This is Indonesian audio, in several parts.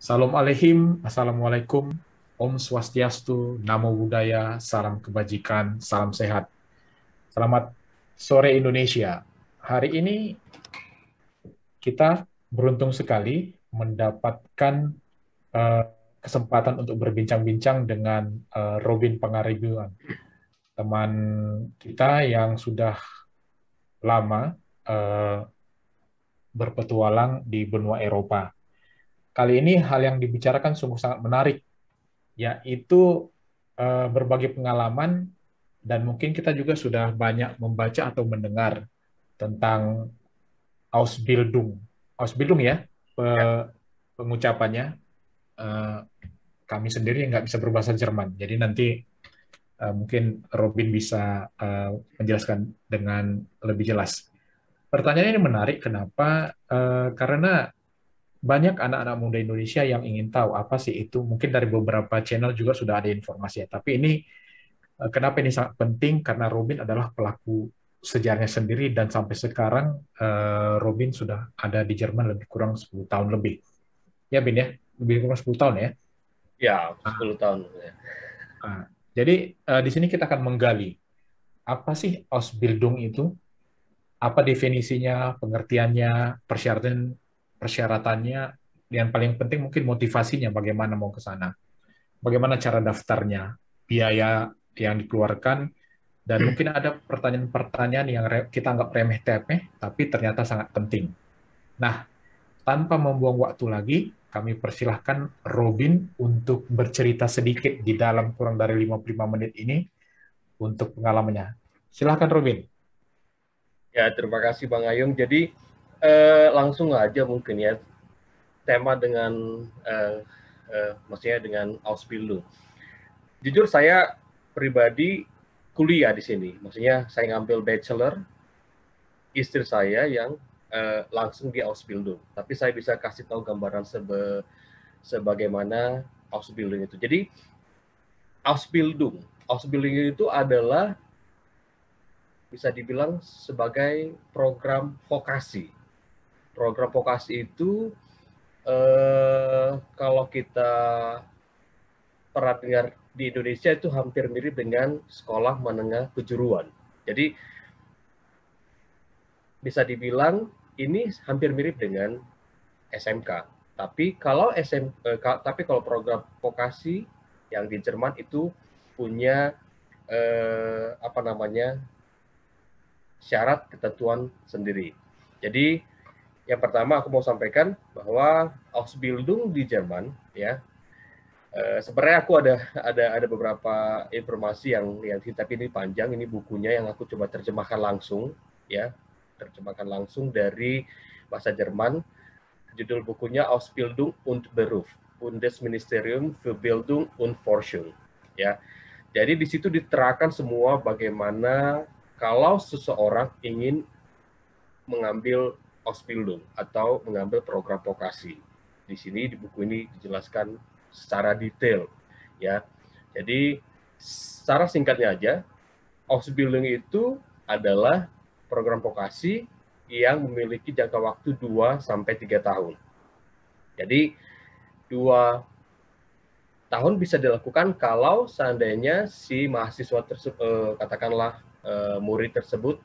Salam alehim, assalamualaikum, Om Swastiastu, Namo Buddhaya, salam kebajikan, salam sehat. Selamat sore Indonesia. Hari ini kita beruntung sekali mendapatkan eh, kesempatan untuk berbincang-bincang dengan Robin Pangaribuan, teman kita yang sudah lama eh, berpetualang di benua Eropa. Kali ini hal yang dibicarakan sungguh sangat menarik, yaitu berbagai pengalaman dan mungkin kita juga sudah banyak membaca atau mendengar tentang Ausbildung. Ausbildung ya, Ya, pengucapannya. Eh, Kami sendiri nggak bisa berbahasa Jerman, jadi nanti mungkin Robin bisa menjelaskan dengan lebih jelas. Pertanyaan ini menarik, kenapa? Karena banyak anak-anak muda Indonesia yang ingin tahu apa sih itu. Mungkin dari beberapa channel juga sudah ada informasi ya. Tapi ini kenapa ini sangat penting? Karena Robin adalah pelaku sejarahnya sendiri dan sampai sekarang Robin sudah ada di Jerman lebih kurang 10 tahun lebih. Ya, Bin ya, lebih kurang 10 tahun ya. ya, Ah, 10 tahun. Ya. ah. Jadi di sini kita akan menggali apa sih Ausbildung itu, apa definisinya, pengertiannya, persyaratannya, dan paling penting mungkin motivasinya bagaimana mau ke sana, bagaimana cara daftarnya, biaya yang dikeluarkan, dan mungkin ada pertanyaan-pertanyaan yang kita anggap remeh-temeh, tapi ternyata sangat penting. Nah, tanpa membuang waktu lagi, kami persilahkan Robin untuk bercerita sedikit di dalam kurang dari 55 menit ini untuk pengalamannya. Silahkan Robin. Ya, terima kasih Bang Ayung. Jadi langsung aja mungkin ya tema dengan maksudnya dengan Ausbildung. Jujur saya pribadi kuliah di sini. Maksudnya saya ngambil bachelor, istri saya yang langsung di Ausbildung. Tapi saya bisa kasih tahu gambaran sebagaimana Ausbildung itu. Jadi Ausbildung itu adalah bisa dibilang sebagai program vokasi. Program vokasi itu kalau kita pernah dengar di Indonesia itu hampir mirip dengan sekolah menengah kejuruan. Jadi bisa dibilang ini hampir mirip dengan SMK. Tapi kalau program vokasi yang di Jerman itu punya apa namanya syarat ketentuan sendiri. Jadi yang pertama aku mau sampaikan bahwa Ausbildung di Jerman ya sebenarnya aku ada beberapa informasi yang tapi ini panjang, ini bukunya yang aku coba terjemahkan langsung ya, terjemahkan langsung dari bahasa Jerman. Judul bukunya Ausbildung und Beruf, Bundesministerium für Bildung und Forschung ya. Jadi di situ diterangkan semua bagaimana kalau seseorang ingin mengambil Ausbildung atau mengambil program vokasi. Di sini di buku ini dijelaskan secara detail ya. Jadi secara singkatnya aja, Ausbildung itu adalah program vokasi yang memiliki jangka waktu 2 sampai 3 tahun. Jadi 2 tahun bisa dilakukan kalau seandainya si mahasiswa tersebut katakanlah murid tersebut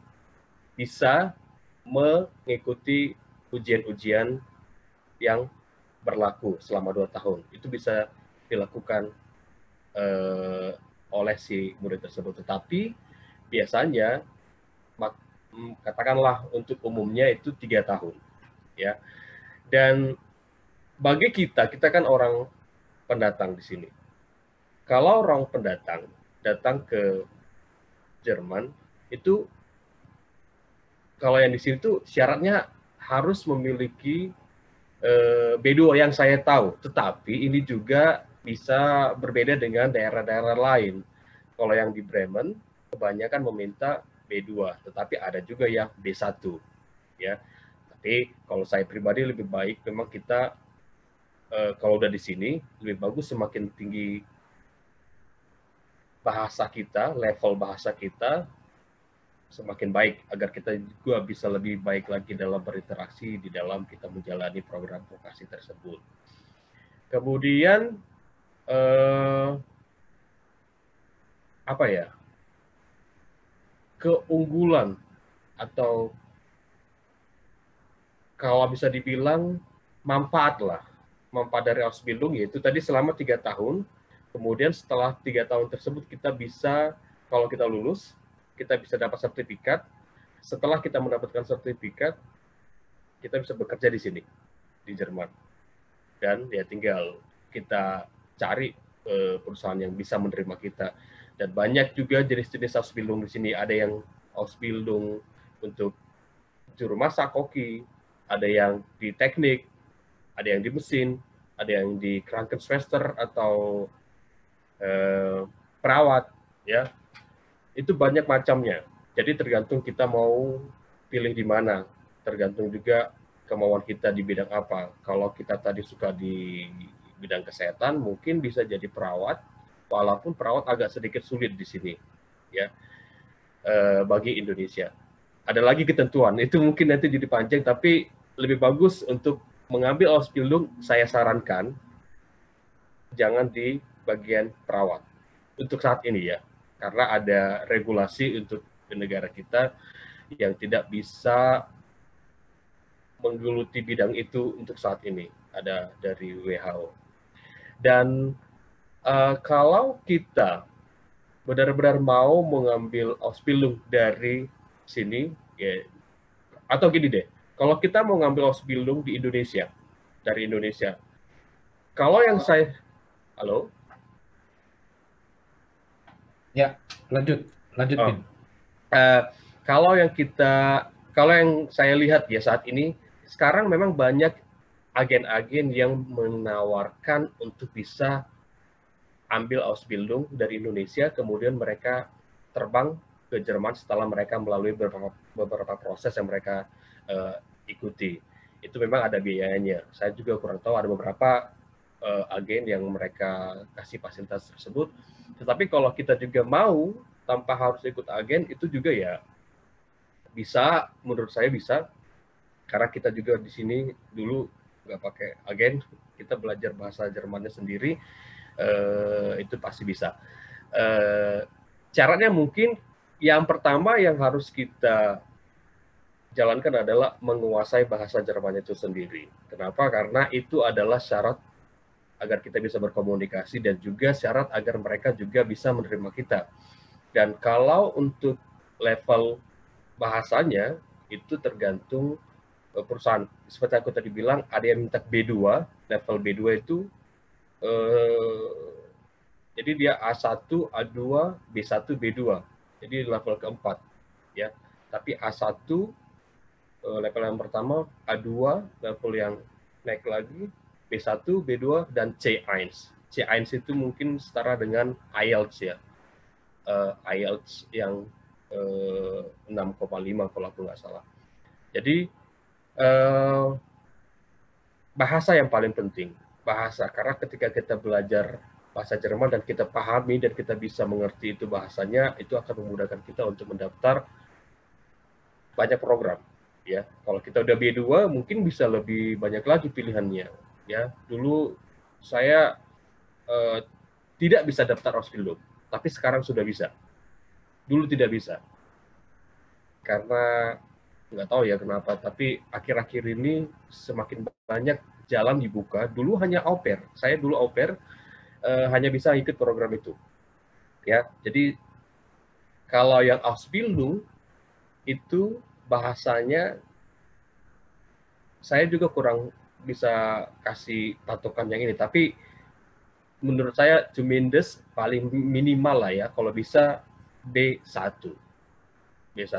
bisa mengikuti ujian-ujian yang berlaku selama 2 tahun. Itu bisa dilakukan oleh si murid tersebut. Tetapi biasanya katakanlah untuk umumnya itu 3 tahun, ya. Dan bagi kita kan orang pendatang di sini. Kalau orang pendatang datang ke Jerman itu kalau yang di sini tuh syaratnya harus memiliki B2 yang saya tahu, tetapi ini juga bisa berbeda dengan daerah-daerah lain. Kalau yang di Bremen, kebanyakan meminta B2, tetapi ada juga yang B1. Ya. Tapi kalau saya pribadi lebih baik memang kita kalau udah di sini, lebih bagus semakin tinggi bahasa kita, level bahasa kita, semakin baik agar kita juga bisa lebih baik lagi dalam berinteraksi di dalam kita menjalani program vokasi tersebut. Kemudian apa ya, keunggulan atau kalau bisa dibilang manfaat lah, manfaat dari Ausbildung yaitu tadi selama 3 tahun, kemudian setelah 3 tahun tersebut kita bisa, kalau kita lulus, kita bisa dapat sertifikat. Setelah kita mendapatkan sertifikat, kita bisa bekerja di sini, di Jerman. Dan ya tinggal kita cari perusahaan yang bisa menerima kita. Dan banyak juga jenis-jenis Ausbildung di sini. Ada yang Ausbildung untuk juru masak, koki, ada yang di teknik, ada yang di mesin, ada yang di Krankenschwester atau perawat, ya. Itu banyak macamnya. Jadi tergantung kita mau pilih di mana, tergantung juga kemauan kita di bidang apa. Kalau kita tadi suka di bidang kesehatan, mungkin bisa jadi perawat, walaupun perawat agak sedikit sulit di sini, ya, bagi Indonesia. Ada lagi ketentuan, itu mungkin nanti jadi panjang, tapi lebih bagus untuk mengambil Ausbildung, saya sarankan jangan di bagian perawat untuk saat ini ya, karena ada regulasi untuk negara kita yang tidak bisa menggeluti bidang itu untuk saat ini, ada dari WHO. Dan kalau kita benar-benar mau mengambil Ausbildung dari sini, ya, atau gini deh, kalau kita mau ngambil Ausbildung di Indonesia, dari Indonesia, kalau yang saya, halo? Ya, lanjut Oh, Bin. kalau yang saya lihat ya saat ini, sekarang memang banyak agen-agen yang menawarkan untuk bisa ambil Ausbildung dari Indonesia, kemudian mereka terbang ke Jerman setelah mereka melalui beberapa proses yang mereka ikuti. Itu memang ada biayanya. Saya juga kurang tahu, ada beberapa agen yang mereka kasih fasilitas tersebut. Tetapi kalau kita juga mau tanpa harus ikut agen, itu juga ya bisa, menurut saya bisa, karena kita juga di sini dulu nggak pakai agen, kita belajar bahasa Jermannya sendiri, itu pasti bisa. Caranya mungkin yang pertama yang harus kita jalankan adalah menguasai bahasa Jerman itu sendiri. Kenapa? Karena itu adalah syarat agar kita bisa berkomunikasi dan juga syarat agar mereka juga bisa menerima kita. Dan kalau untuk level bahasanya itu tergantung perusahaan. Seperti aku tadi bilang, ada yang minta B2, level B2 itu jadi dia A1, A2, B1, B2. Jadi level keempat, ya. Tapi A1 level yang pertama, A2 level yang naik lagi, B1, B2 dan C1. C1 itu mungkin setara dengan IELTS ya. IELTS yang 6,5 kalau aku nggak salah. Jadi bahasa yang paling penting, bahasa. Karena ketika kita belajar bahasa Jerman dan kita pahami dan kita bisa mengerti itu bahasanya, itu akan memudahkan kita untuk mendaftar banyak program. Ya, kalau kita udah B2 mungkin bisa lebih banyak lagi pilihannya. Ya, dulu saya tidak bisa daftar Ausbildung, tapi sekarang sudah bisa. Dulu tidak bisa, karena nggak tahu ya kenapa, tapi akhir-akhir ini semakin banyak jalan dibuka. Dulu hanya au pair, saya dulu au pair, hanya bisa ikut program itu. Ya, jadi kalau yang Ausbildung itu bahasanya saya juga kurang bisa kasih patokan yang ini, tapi menurut saya Jumindes paling minimal lah ya, kalau bisa B1. B1.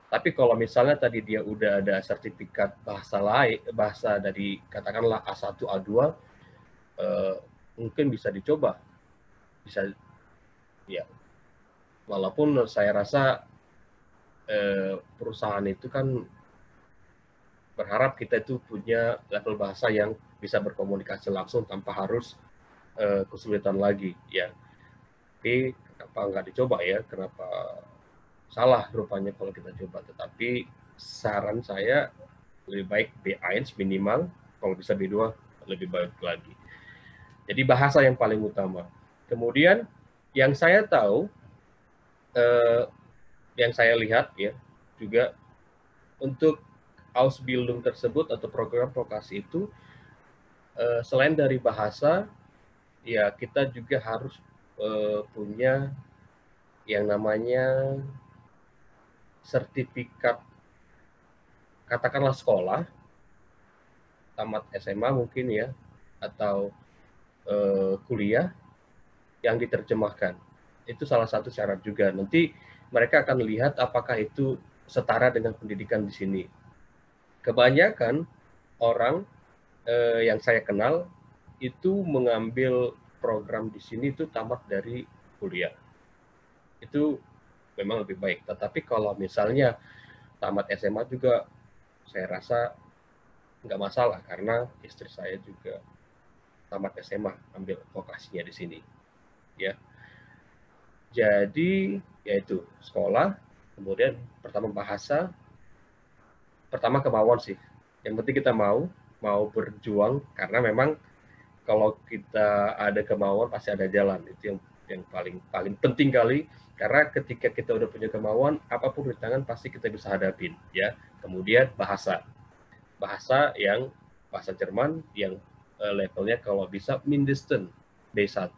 Tapi kalau misalnya tadi dia udah ada sertifikat bahasa lain, bahasa dari katakanlah A1, A2, mungkin bisa dicoba. Bisa, ya. Walaupun saya rasa perusahaan itu kan berharap kita itu punya level bahasa yang bisa berkomunikasi langsung tanpa harus kesulitan lagi, ya. Tapi kenapa nggak dicoba ya? Kenapa salah rupanya kalau kita coba? Tetapi saran saya lebih baik B1 minimal, kalau bisa B2 lebih baik lagi. Jadi bahasa yang paling utama. Kemudian yang saya tahu, yang saya lihat ya juga untuk Ausbildung tersebut atau program vokasi itu selain dari bahasa, ya kita juga harus punya yang namanya sertifikat, katakanlah sekolah, tamat SMA mungkin ya, atau kuliah yang diterjemahkan. Itu salah satu syarat juga. Nanti mereka akan lihat apakah itu setara dengan pendidikan di sini. Kebanyakan orang yang saya kenal itu mengambil program di sini itu tamat dari kuliah. Itu memang lebih baik. Tetapi kalau misalnya tamat SMA juga, saya rasa nggak masalah karena istri saya juga tamat SMA ambil vokasinya di sini. Ya, jadi yaitu sekolah, kemudian pertama bahasa, pertama kemauan sih. Yang penting kita mau berjuang karena memang kalau kita ada kemauan pasti ada jalan. Itu yang paling penting kali, karena ketika kita udah punya kemauan, apapun di tangan pasti kita bisa hadapin ya. Kemudian bahasa yang bahasa Jerman yang levelnya kalau bisa mindestens B1,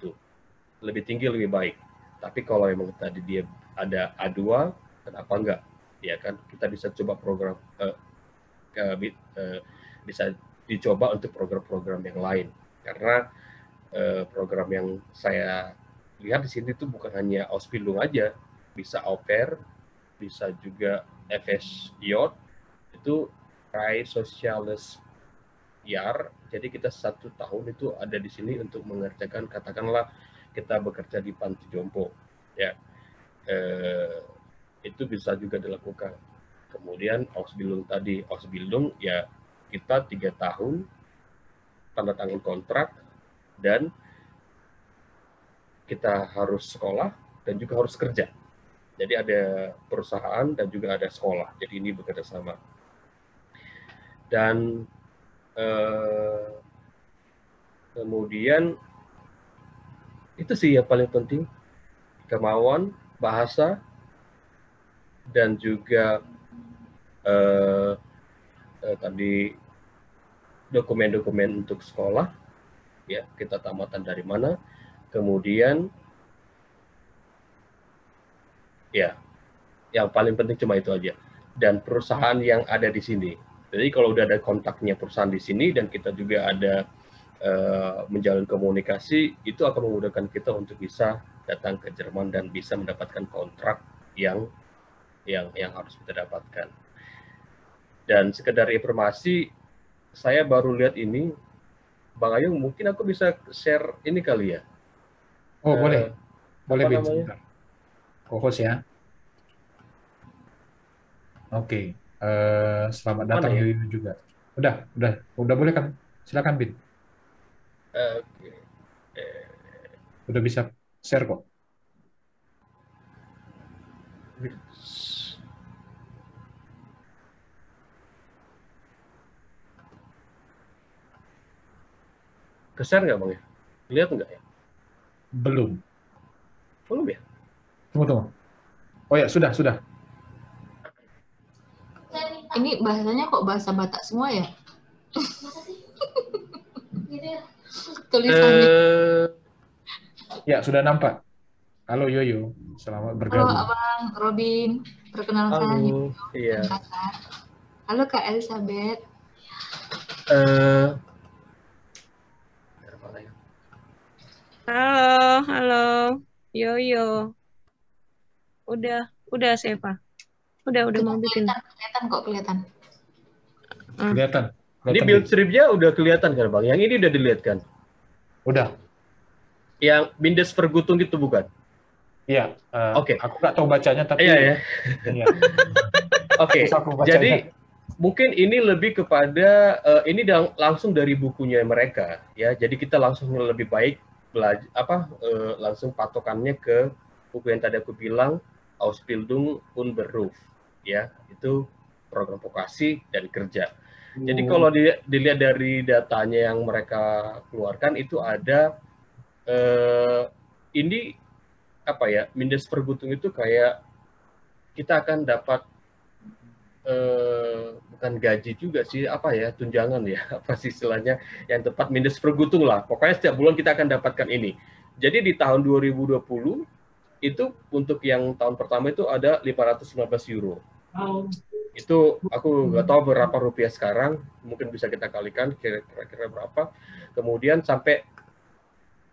lebih tinggi lebih baik. Tapi kalau memang tadi dia ada A2, kenapa enggak, ya kan, kita bisa coba program bisa dicoba untuk program-program yang lain, karena program yang saya lihat di sini itu bukan hanya Ausbildung aja, bisa au pair, bisa juga FSJ, itu Vrij Sociales Jaar. Jadi kita 1 tahun itu ada di sini untuk mengerjakan, katakanlah kita bekerja di panti jompo, ya, itu bisa juga dilakukan. Kemudian Ausbildung ya kita 3 tahun tanda tangan kontrak dan kita harus sekolah dan juga harus kerja. Jadi ada perusahaan dan juga ada sekolah. Jadi ini bekerja sama. Dan kemudian itu sih yang paling penting, kemauan, bahasa, dan juga tadi dokumen-dokumen untuk sekolah, ya kita tamatan dari mana, kemudian ya yang paling penting cuma itu aja, dan perusahaan yang ada di sini. Jadi kalau udah ada kontaknya perusahaan di sini dan kita juga ada menjalin komunikasi, itu akan memudahkan kita untuk bisa datang ke Jerman dan bisa mendapatkan kontrak yang harus kita dapatkan. Dan sekedar informasi, saya baru lihat ini, Bang Ayu, mungkin aku bisa share ini kali ya. Oh, boleh. Boleh, Apa Bin, namanya? sebentar. Co-host ya. Oke. Selamat datang Mana ya? Yoyo juga. Udah boleh kan? Silakan, Bin. Oke. Udah bisa share kok. Ke-share nggak, Bang ya? Lihat nggak ya? Belum. Belum ya? Tunggu. Oh ya, sudah. Ini bahasanya kok bahasa Batak semua ya? Tulisannya. Ya, sudah nampak. Halo Yoyo, selamat Halo bergabung. Abang Robin, perkenalkan Halo. Iya. Halo Kak Elizabeth. Halo, Yoyo. Udah Seva. Udah mau bikin. Kelihatan. Kelihatan. Ini build stripnya udah kelihatan kan, Bang? Yang ini udah dilihat kan? Udah. Yang Bindes Vergutung itu bukan? Iya. Oke. Aku nggak tahu bacanya, tapi iya. Oke. Jadi mungkin ini lebih kepada ini langsung dari bukunya mereka, ya. Jadi kita langsung lebih baik belajar langsung patokannya ke buku yang tadi aku bilang, Ausbildung und Beruf, ya. Itu program vokasi dan kerja. Jadi kalau dilihat dari datanya yang mereka keluarkan itu ada ini apa ya, minus pergutung itu kayak kita akan dapat bukan gaji juga sih, apa ya, tunjangan ya, apa sih istilahnya yang tepat, minus pergutung lah. Pokoknya setiap bulan kita akan dapatkan ini. Jadi di tahun 2020 itu untuk yang tahun pertama itu ada 515 euro. Itu aku nggak tahu berapa rupiah sekarang, mungkin bisa kita kalikan kira-kira berapa. Kemudian sampai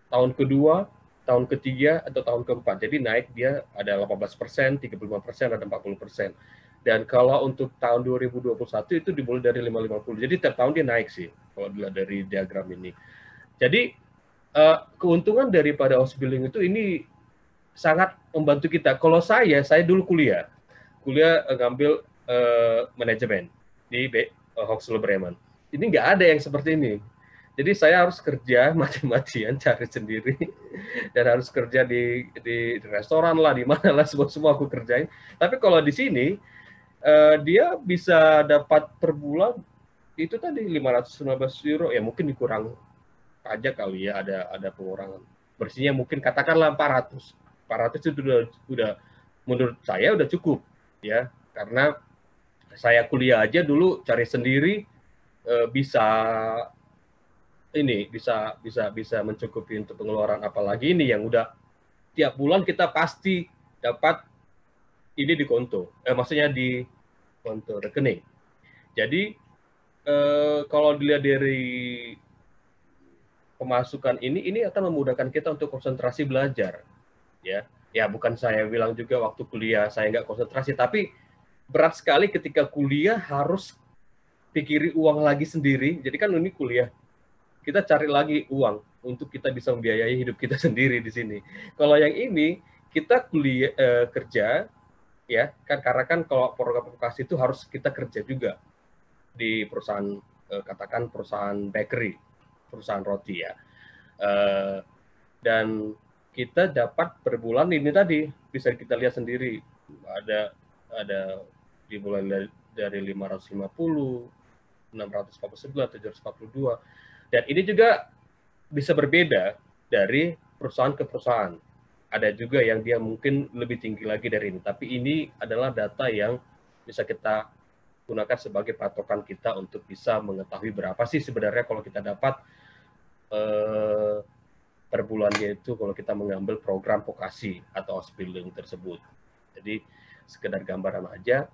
tahun kedua, tahun ketiga, atau tahun keempat. Jadi naik dia ada 18%, 35%, ada 40%. Dan kalau untuk tahun 2021 itu dimulai dari 550. Jadi tiap tahun dia naik sih, kalau dilihat dari diagram ini. Jadi keuntungan daripada Ausbildung itu ini sangat membantu kita. Kalau saya dulu kuliah ngambil manajemen di Hochschule Bremen. Ini nggak ada yang seperti ini. Jadi saya harus kerja mati-matian cari sendiri dan harus kerja di restoran lah, di mana lah, semua aku kerjain. Tapi kalau di sini dia bisa dapat per bulan itu tadi 515 euro, ya mungkin dikurang pajak kali ya, ada pengurangan. Bersihnya mungkin katakanlah 400. 400 itu udah menurut saya udah cukup ya, karena saya kuliah aja dulu cari sendiri bisa mencukupi untuk pengeluaran, apalagi ini yang udah tiap bulan kita pasti dapat ini di konto, maksudnya di konto rekening. Jadi kalau dilihat dari pemasukan ini akan memudahkan kita untuk konsentrasi belajar, ya. Ya bukan saya bilang juga waktu kuliah saya nggak konsentrasi, tapi berat sekali ketika kuliah harus pikiri uang lagi sendiri. Jadi kan ini kuliah, kita cari lagi uang untuk kita bisa membiayai hidup kita sendiri di sini. Kalau yang ini kita kuliah kerja, ya kan, karena kan kalau program vokasi itu harus kita kerja juga di perusahaan, katakan perusahaan bakery, perusahaan roti ya, dan kita dapat per bulan ini tadi bisa kita lihat sendiri, ada dimulai dari 550, 649, 742, dan ini juga bisa berbeda dari perusahaan ke perusahaan. Ada juga yang dia mungkin lebih tinggi lagi dari ini, tapi ini adalah data yang bisa kita gunakan sebagai patokan kita untuk bisa mengetahui berapa sih sebenarnya kalau kita dapat per bulannya itu kalau kita mengambil program vokasi atau Ausbildung tersebut. Jadi sekedar gambaran aja.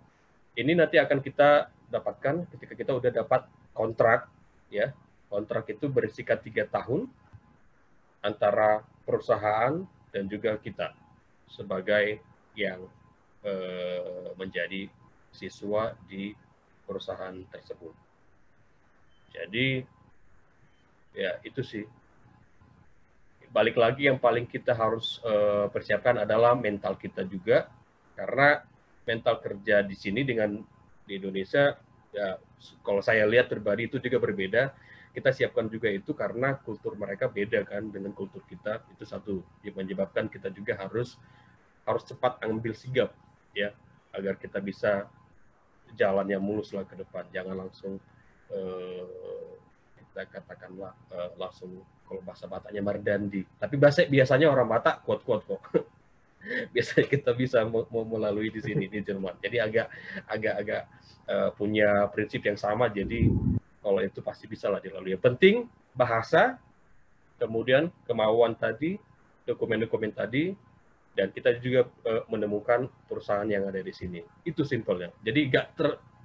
Ini nanti akan kita dapatkan ketika kita udah dapat kontrak, ya. Kontrak itu berisikan 3 tahun antara perusahaan dan juga kita sebagai yang menjadi siswa di perusahaan tersebut. Jadi ya itu sih. Balik lagi yang paling kita harus persiapkan adalah mental kita juga, karena mental kerja di sini dengan di Indonesia ya, kalau saya lihat pribadi itu juga berbeda. Kita siapkan juga itu karena kultur mereka beda kan dengan kultur kita. Itu satu yang menyebabkan kita juga harus cepat ambil sigap ya, agar kita bisa jalannya mulus lah ke depan. Jangan langsung kita katakanlah langsung, kalau bahasa Bataknya mardandi. Tapi biasanya orang Batak kuat-kuat kok. Biasanya kita bisa melalui di sini di Jerman. Jadi agak punya prinsip yang sama. Jadi kalau itu pasti bisa lah dilalui. Yang penting bahasa, kemudian kemauan tadi, dokumen-dokumen tadi, dan kita juga menemukan perusahaan yang ada di sini. Itu simpelnya. Jadi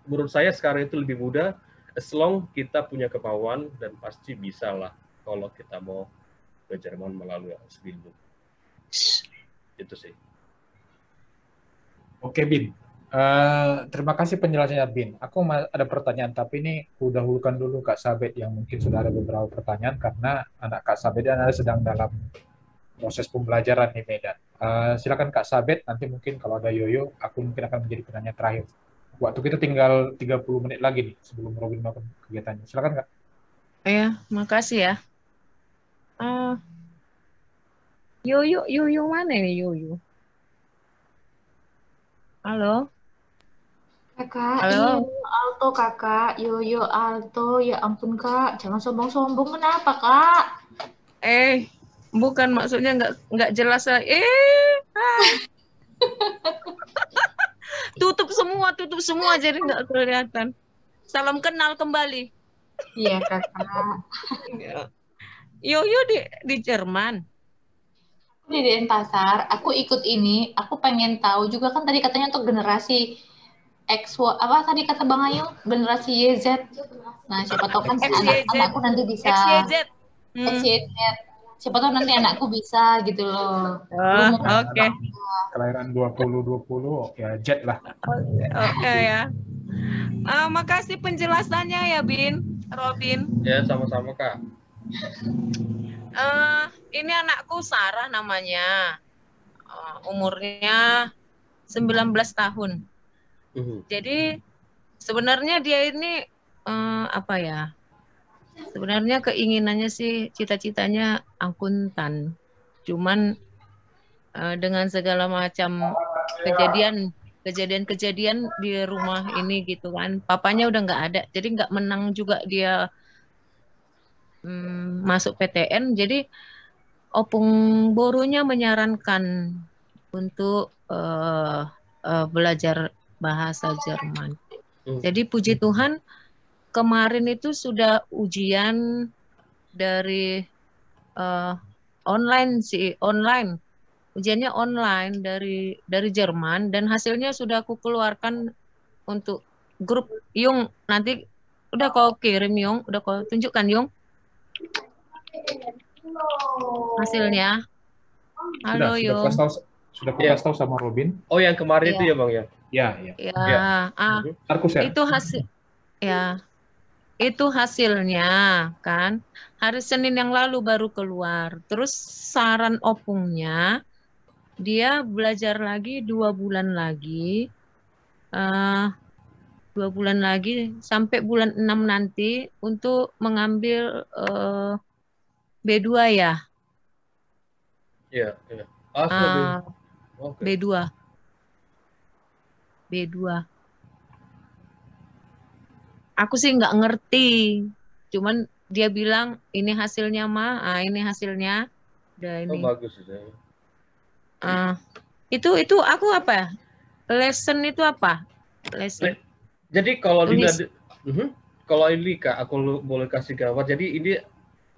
menurut saya sekarang itu lebih mudah, as long kita punya kemauan, dan pasti bisa lah kalau kita mau ke Jerman melalui Ausbildung. Itu sih. Oke, Bin. Terima kasih penjelasannya, Bin. Aku ada pertanyaan, tapi ini dahulukan dulu Kak Sabet yang mungkin sudah ada beberapa pertanyaan, karena anak Kak Sabet dan ada sedang dalam proses pembelajaran di Medan. Silakan Kak Sabet, nanti mungkin kalau ada Yoyo, aku mungkin akan menjadi penanya terakhir. Waktu kita tinggal 30 menit lagi nih sebelum Robin melakukan kegiatannya. Silakan Kak. Ya, makasih ya. Yoyo mana nih Yoyo? Halo? Kakak, Halo. Alto kakak, yo Alto, ya ampun kak, jangan sombong-sombong, kenapa kak? Bukan maksudnya nggak jelas lah. Hai. Tutup semua jadi nggak kelihatan. Salam kenal kembali. Iya kakak. Ya. Yoyo di Jerman. Di Denpasar, aku ikut ini, aku pengen tahu juga kan tadi katanya tuh generasi X, apa tadi kata Bang Ayu? Generasi YZ. Nah, siapa tahu kan XYZ. anakku nanti bisa XYZ. XYZ. Siapa tahu nanti anakku bisa gitu loh. Dulu Oh, mau oke. Kelahiran 2020 ya jet lah. Oke ya. Makasih penjelasannya ya, Robin. Ya, sama-sama Kak. Ini anakku Sarah namanya. Umurnya 19 tahun. Jadi sebenarnya dia ini apa ya? Sebenarnya keinginannya sih cita-citanya akuntan. Cuman dengan segala macam kejadian di rumah ini gitu kan. Papanya udah nggak ada. Jadi nggak menang juga dia masuk PTN. Jadi Opung Borunya menyarankan untuk belajar bahasa Jerman. Jadi puji Tuhan kemarin itu sudah ujian dari online. Ujiannya online dari Jerman dan hasilnya sudah aku keluarkan untuk grup Yung. Nanti udah kau kirim Yung, udah kau tunjukkan Yung hasilnya. Halo Yung. Sudah aku kasih tahu sama Robin. Oh, yang kemarin itu ya Bang ya? Ya. Itu hasil ya. Itu hasilnya kan. Hari Senin yang lalu baru keluar. Terus saran opungnya dia belajar lagi 2 bulan lagi. 2 bulan lagi sampai bulan 6 nanti untuk mengambil B2 ya. Iya. B2. Aku sih nggak ngerti. Cuman dia bilang ini hasilnya ini hasilnya. Ini. Bagus. Itu aku apa? Lesson itu apa? Lesson. Jadi kalau dilihat, kalau ini Kak, aku boleh kasih gambar. Jadi ini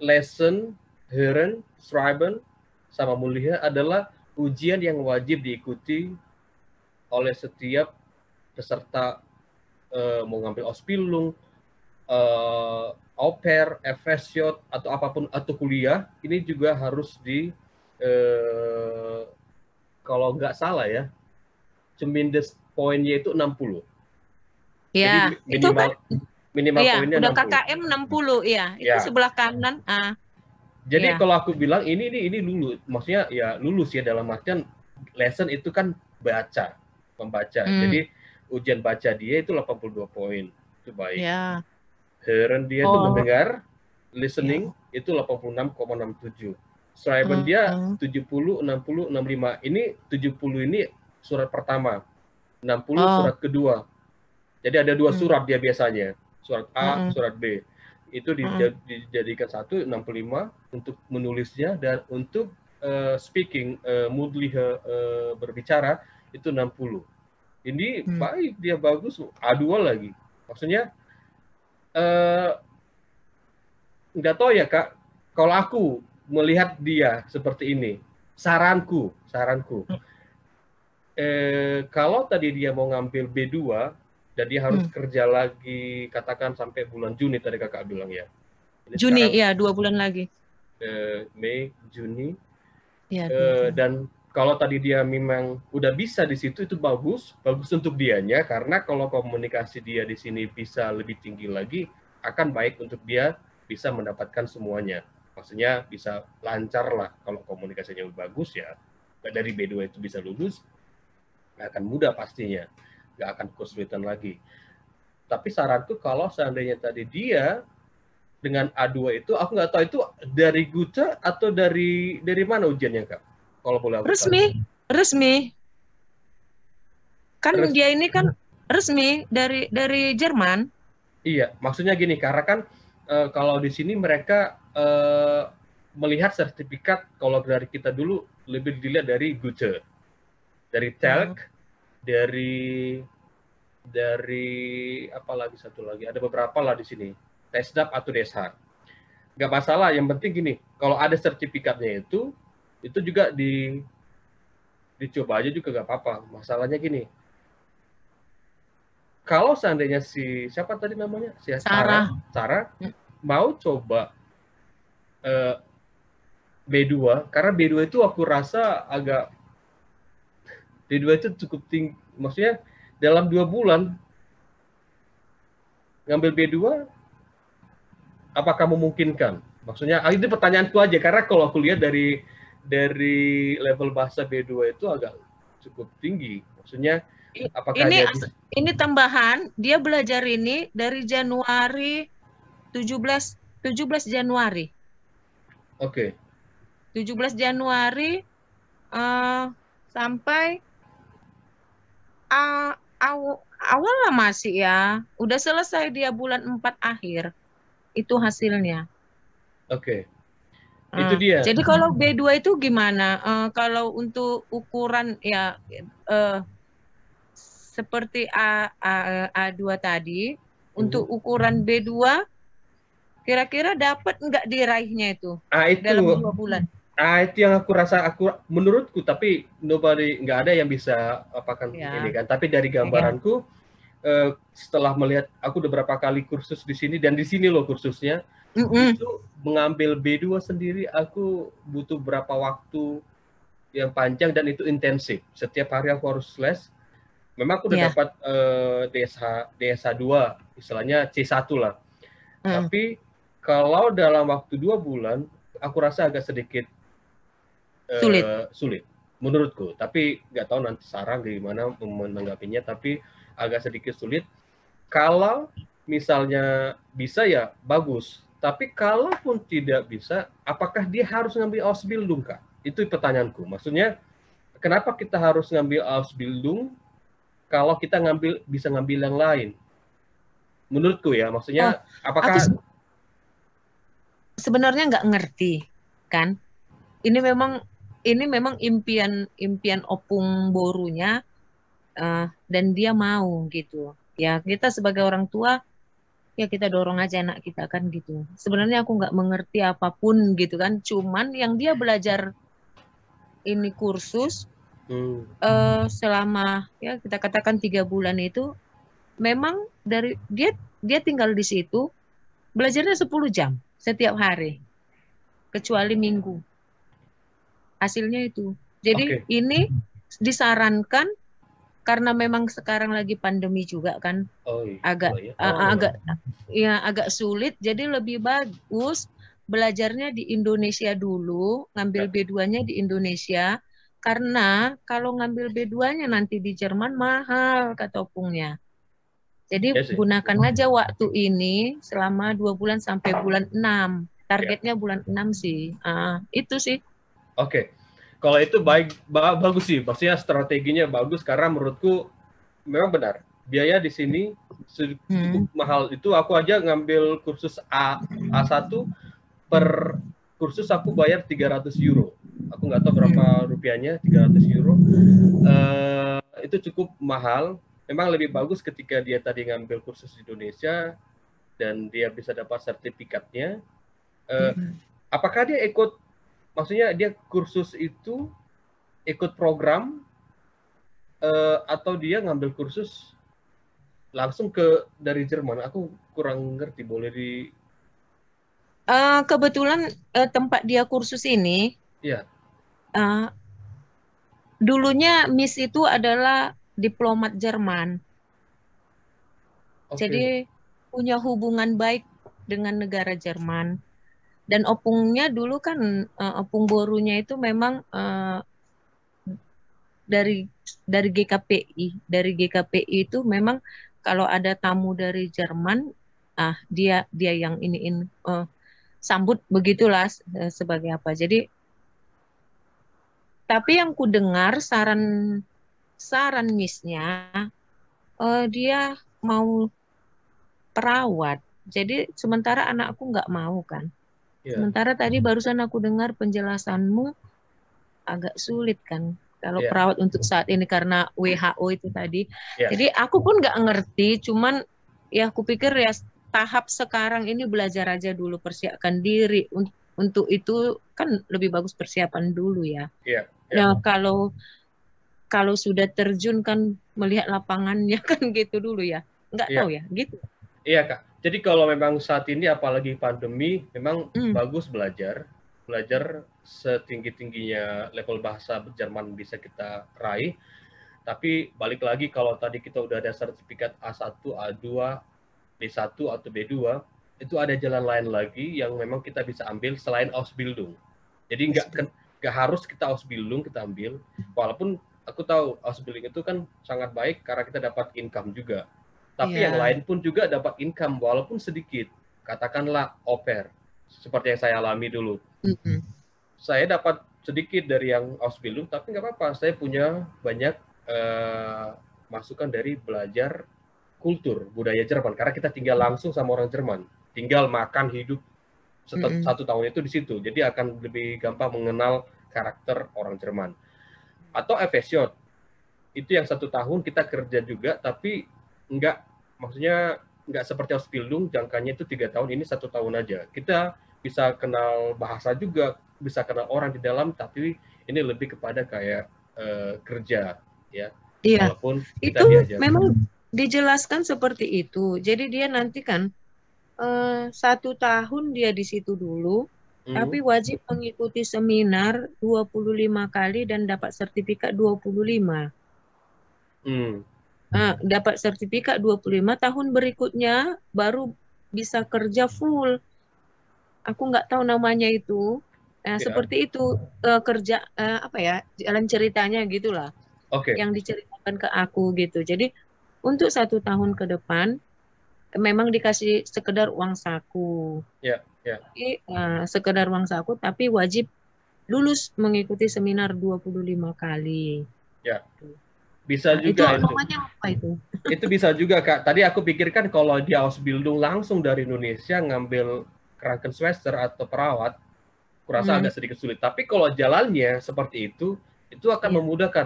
lesson, hören, schreiben, sama mulia adalah ujian yang wajib diikuti oleh setiap peserta mau ngambil Ausbildung, au pair, FSJ, atau apapun, atau kuliah. Ini juga harus kalau nggak salah ya, Zumindest poinnya itu 60. Ya, jadi minimal iya, poinnya udah 60. KKM 60 ya. Itu sebelah kanan. Jadi kalau aku bilang ini lulus, maksudnya ya lulus ya dalam artian lesson itu kan membaca. Jadi ujian baca dia itu 82 poin. Itu baik. Ya. Hören dia itu mendengar, listening itu 86,67. Schreiben dia 70, 60, 65. Ini 70 ini surat pertama. 60 surat kedua. Jadi ada 2 surat dia biasanya. Surat A, surat B. Itu dijadikan 1, 65 untuk menulisnya, dan untuk speaking, mundlich berbicara itu 60. Ini baik, dia bagus. A2 lagi. Maksudnya nggak tahu ya Kak, kalau aku melihat dia seperti ini, saranku, kalau tadi dia mau ngambil B2 dan dia harus kerja lagi, katakan sampai bulan Juni tadi Kakak bilang ya. Ini Juni sekarang, ya, 2 bulan lagi. Mei, Juni. Ya, dan kalau tadi dia memang udah bisa di situ, itu bagus untuk dianya, karena kalau komunikasi dia di sini bisa lebih tinggi lagi, akan baik untuk dia bisa mendapatkan semuanya. Maksudnya bisa lancar lah kalau komunikasinya bagus ya. Dari B2 itu bisa lulus, akan mudah pastinya, nggak akan kesulitan lagi. Tapi saranku kalau seandainya tadi dia dengan A2 itu, aku nggak tahu itu dari Goethe atau dari mana ujiannya Kak? Kalau boleh aku resmi. Kan dia ini kan resmi dari Jerman. Iya, maksudnya gini, karena kan kalau di sini mereka melihat sertifikat, kalau dari kita dulu lebih dilihat dari Goethe, dari Telk, dari apa lagi, satu lagi, ada beberapa lah di sini, TESDAP atau DSH. Nggak masalah, yang penting gini, kalau ada sertifikatnya itu juga dicoba aja juga nggak apa-apa. Masalahnya gini, kalau seandainya siapa tadi namanya, si Sarah mau coba B2, karena B2 itu aku rasa B2 itu cukup tinggi, maksudnya dalam 2 bulan ngambil B2 apakah memungkinkan? Maksudnya itu pertanyaanku aja, karena kalau aku lihat dari level bahasa B2 itu agak cukup tinggi. Maksudnya apakah ini tambahan, dia belajar ini dari Januari 17 Januari. Oke. 17 Januari sampai awal lah masih ya. Udah selesai dia bulan 4 akhir. Itu hasilnya. Oke. Itu dia. Jadi kalau B2 itu gimana? Kalau untuk ukuran ya seperti A2 tadi, untuk ukuran B2 kira-kira dapat nggak diraihnya itu dalam 2 bulan? Itu yang aku rasa, menurutku, tapi nggak ada yang bisa apakan ini kan. Tapi dari gambaranku, setelah melihat, aku udah berapa kali kursus di sini, dan di sini loh kursusnya, itu mengambil B2 sendiri, aku butuh berapa waktu yang panjang, dan itu intensif. Setiap hari aku harus les. Memang aku udah dapat DSH 2, istilahnya C1 lah. Tapi kalau dalam waktu 2 bulan, aku rasa agak sedikit sulit menurutku. Tapi nggak tahu nanti Sarah gimana menanggapinya, tapi agak sedikit sulit. Kalau misalnya bisa ya bagus. Tapi kalaupun tidak bisa, apakah dia harus ngambil Ausbildung, Kak? Itu pertanyaanku. Maksudnya, kenapa kita harus ngambil Ausbildung kalau kita bisa ngambil yang lain? Menurutku ya, maksudnya apakah sebenarnya nggak ngerti kan? Ini memang impian opung borunya, dan dia mau gitu. Ya kita sebagai orang tua ya kita dorong aja anak kita kan gitu. Sebenarnya aku nggak mengerti apapun gitu kan. Cuman yang dia belajar ini kursus selama ya kita katakan 3 bulan itu, memang dari dia tinggal di situ belajarnya 10 jam setiap hari kecuali Minggu. Hasilnya itu. Jadi ini disarankan karena memang sekarang lagi pandemi juga kan, agak sulit. Jadi lebih bagus belajarnya di Indonesia dulu, ngambil B2-nya di Indonesia. Karena kalau ngambil B2-nya nanti di Jerman mahal kata opungnya. Jadi gunakan aja waktu ini selama 2 bulan sampai bulan 6. Targetnya bulan 6 sih. Itu sih. Oke. Kalau itu bagus sih. Maksudnya strateginya bagus, karena menurutku memang benar. Biaya di sini cukup mahal. Itu aku aja ngambil kursus A1 per kursus aku bayar 300 euro. Aku nggak tahu berapa rupiahnya, 300 euro. Itu cukup mahal. Memang lebih bagus ketika dia tadi ngambil kursus di Indonesia dan dia bisa dapat sertifikatnya. Apakah dia maksudnya dia kursus itu ikut program atau dia ngambil kursus langsung dari Jerman? Aku kurang ngerti, boleh kebetulan tempat dia kursus ini, dulunya Miss itu adalah diplomat Jerman. Jadi punya hubungan baik dengan negara Jerman. Dan opungnya dulu kan, opung borunya itu memang dari GKPI. Dari GKPI itu memang kalau ada tamu dari Jerman, dia yang sambut begitulah sebagai apa. Jadi, tapi yang ku dengar saran Miss-nya, dia mau perawat. Jadi sementara anakku nggak mau kan. Iya, Sementara tadi barusan aku dengar penjelasanmu agak sulit kan. Kalau iya, perawat untuk saat ini karena WHO itu tadi. iya, Jadi aku pun nggak ngerti, cuman ya aku pikir ya tahap sekarang ini belajar aja dulu, persiapkan diri. Untuk itu kan lebih bagus persiapan dulu ya. iya, iya, Nah, kalau sudah terjun kan melihat lapangannya kan gitu dulu ya. Nggak iya, tahu ya, gitu. iya Kak. Jadi kalau memang saat ini apalagi pandemi, memang Hmm, bagus belajar setinggi-tingginya level bahasa Jerman bisa kita raih. Tapi balik lagi kalau tadi kita udah ada sertifikat A1, A2, B1 atau B2, itu ada jalan lain lagi yang memang kita bisa ambil selain Ausbildung. Jadi nggak harus kita Ausbildung kita ambil, walaupun aku tahu Ausbildung itu kan sangat baik karena kita dapat income juga. Tapi yang iya. lain pun juga dapat income walaupun sedikit. Katakanlah au pair, seperti yang saya alami dulu. Mm-mm. Saya dapat sedikit dari yang Ausbildung, tapi nggak apa-apa. Saya punya banyak masukan dari belajar kultur budaya Jerman karena kita tinggal langsung sama orang Jerman, tinggal makan hidup Mm-mm. satu tahun itu di situ, jadi akan lebih gampang mengenal karakter orang Jerman. Atau Efesiot itu yang 1 tahun kita kerja juga, tapi maksudnya nggak seperti Ausbildung jangkanya itu 3 tahun, ini 1 tahun aja. Kita bisa kenal bahasa juga, bisa kenal orang di dalam, tapi ini lebih kepada kayak kerja ya, Iya, walaupun kita itu diajar. memang dijelaskan seperti itu. Jadi dia nanti kan 1 tahun dia di situ dulu, tapi wajib mengikuti seminar 25 kali dan dapat sertifikat 25. Dapat sertifikat 25, tahun berikutnya baru bisa kerja full. Aku nggak tahu namanya itu. Ya, Seperti itu kerja apa ya, jalan ceritanya gitulah oke. yang diceritakan ke aku gitu. Jadi untuk 1 tahun ke depan memang dikasih sekedar uang saku. Ya, ya. Jadi, sekedar uang saku, tapi wajib lulus mengikuti seminar 25 kali. Ya, bisa Nah, itu juga itu. namanya apa itu? Itu bisa juga, Kak. Tadi aku pikirkan kalau di Ausbildung langsung dari Indonesia ngambil Krankenschwester atau perawat, kurasa agak sedikit sulit. Tapi kalau jalannya seperti itu akan Iya. memudahkan.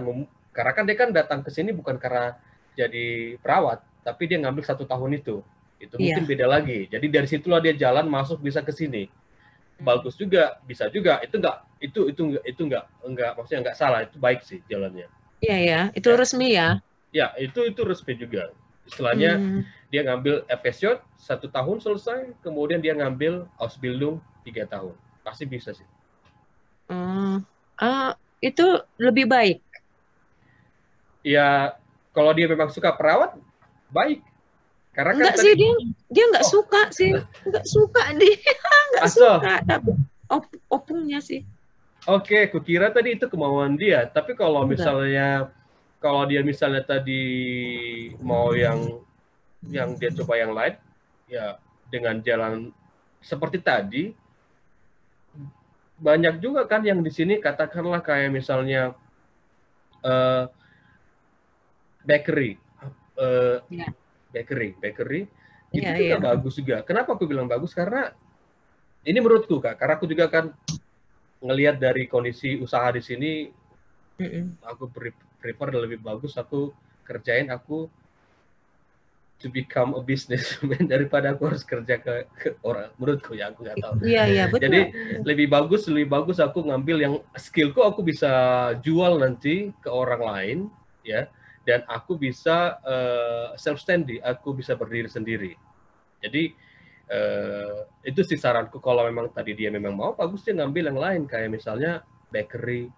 Karena kan dia kan datang ke sini bukan karena jadi perawat, tapi dia ngambil 1 tahun itu. Itu mungkin Iya. beda lagi. Jadi dari situlah dia jalan masuk bisa ke sini. Bagus juga, bisa juga. Itu enggak maksudnya enggak salah, itu baik sih jalannya. Iya ya, itu Ya. resmi ya. Ya, itu resmi juga. Istilahnya dia ngambil Efesiot 1 tahun selesai, kemudian dia ngambil Ausbildung 3 tahun. Pasti bisa sih. Itu lebih baik. Ya, kalau dia memang suka perawat, baik. Karena Enggak kan sih, tadi dia enggak suka sih. Enggak suka dia. Enggak suka. Tapi opungnya sih. Oke, kukira tadi itu kemauan dia. Tapi kalau dia misalnya tadi mau yang dia coba yang lain, ya dengan jalan seperti tadi, banyak juga kan yang di sini katakanlah kayak misalnya bakery, itu juga bagus juga. Kenapa aku bilang bagus? Karena ini menurutku, Kak, karena aku juga kan ngelihat dari kondisi usaha di sini, aku prefer lebih bagus aku kerjain aku to become a businessman daripada aku harus kerja ke orang. Menurutku ya, aku nggak tahu. Iya, betul. Jadi lebih bagus aku ngambil yang skillku aku bisa jual nanti ke orang lain, ya, dan aku bisa self standing, aku bisa berdiri sendiri. Jadi itu sih saranku. Kalau memang tadi dia memang mau, bagus dia ngambil yang lain kayak misalnya bakery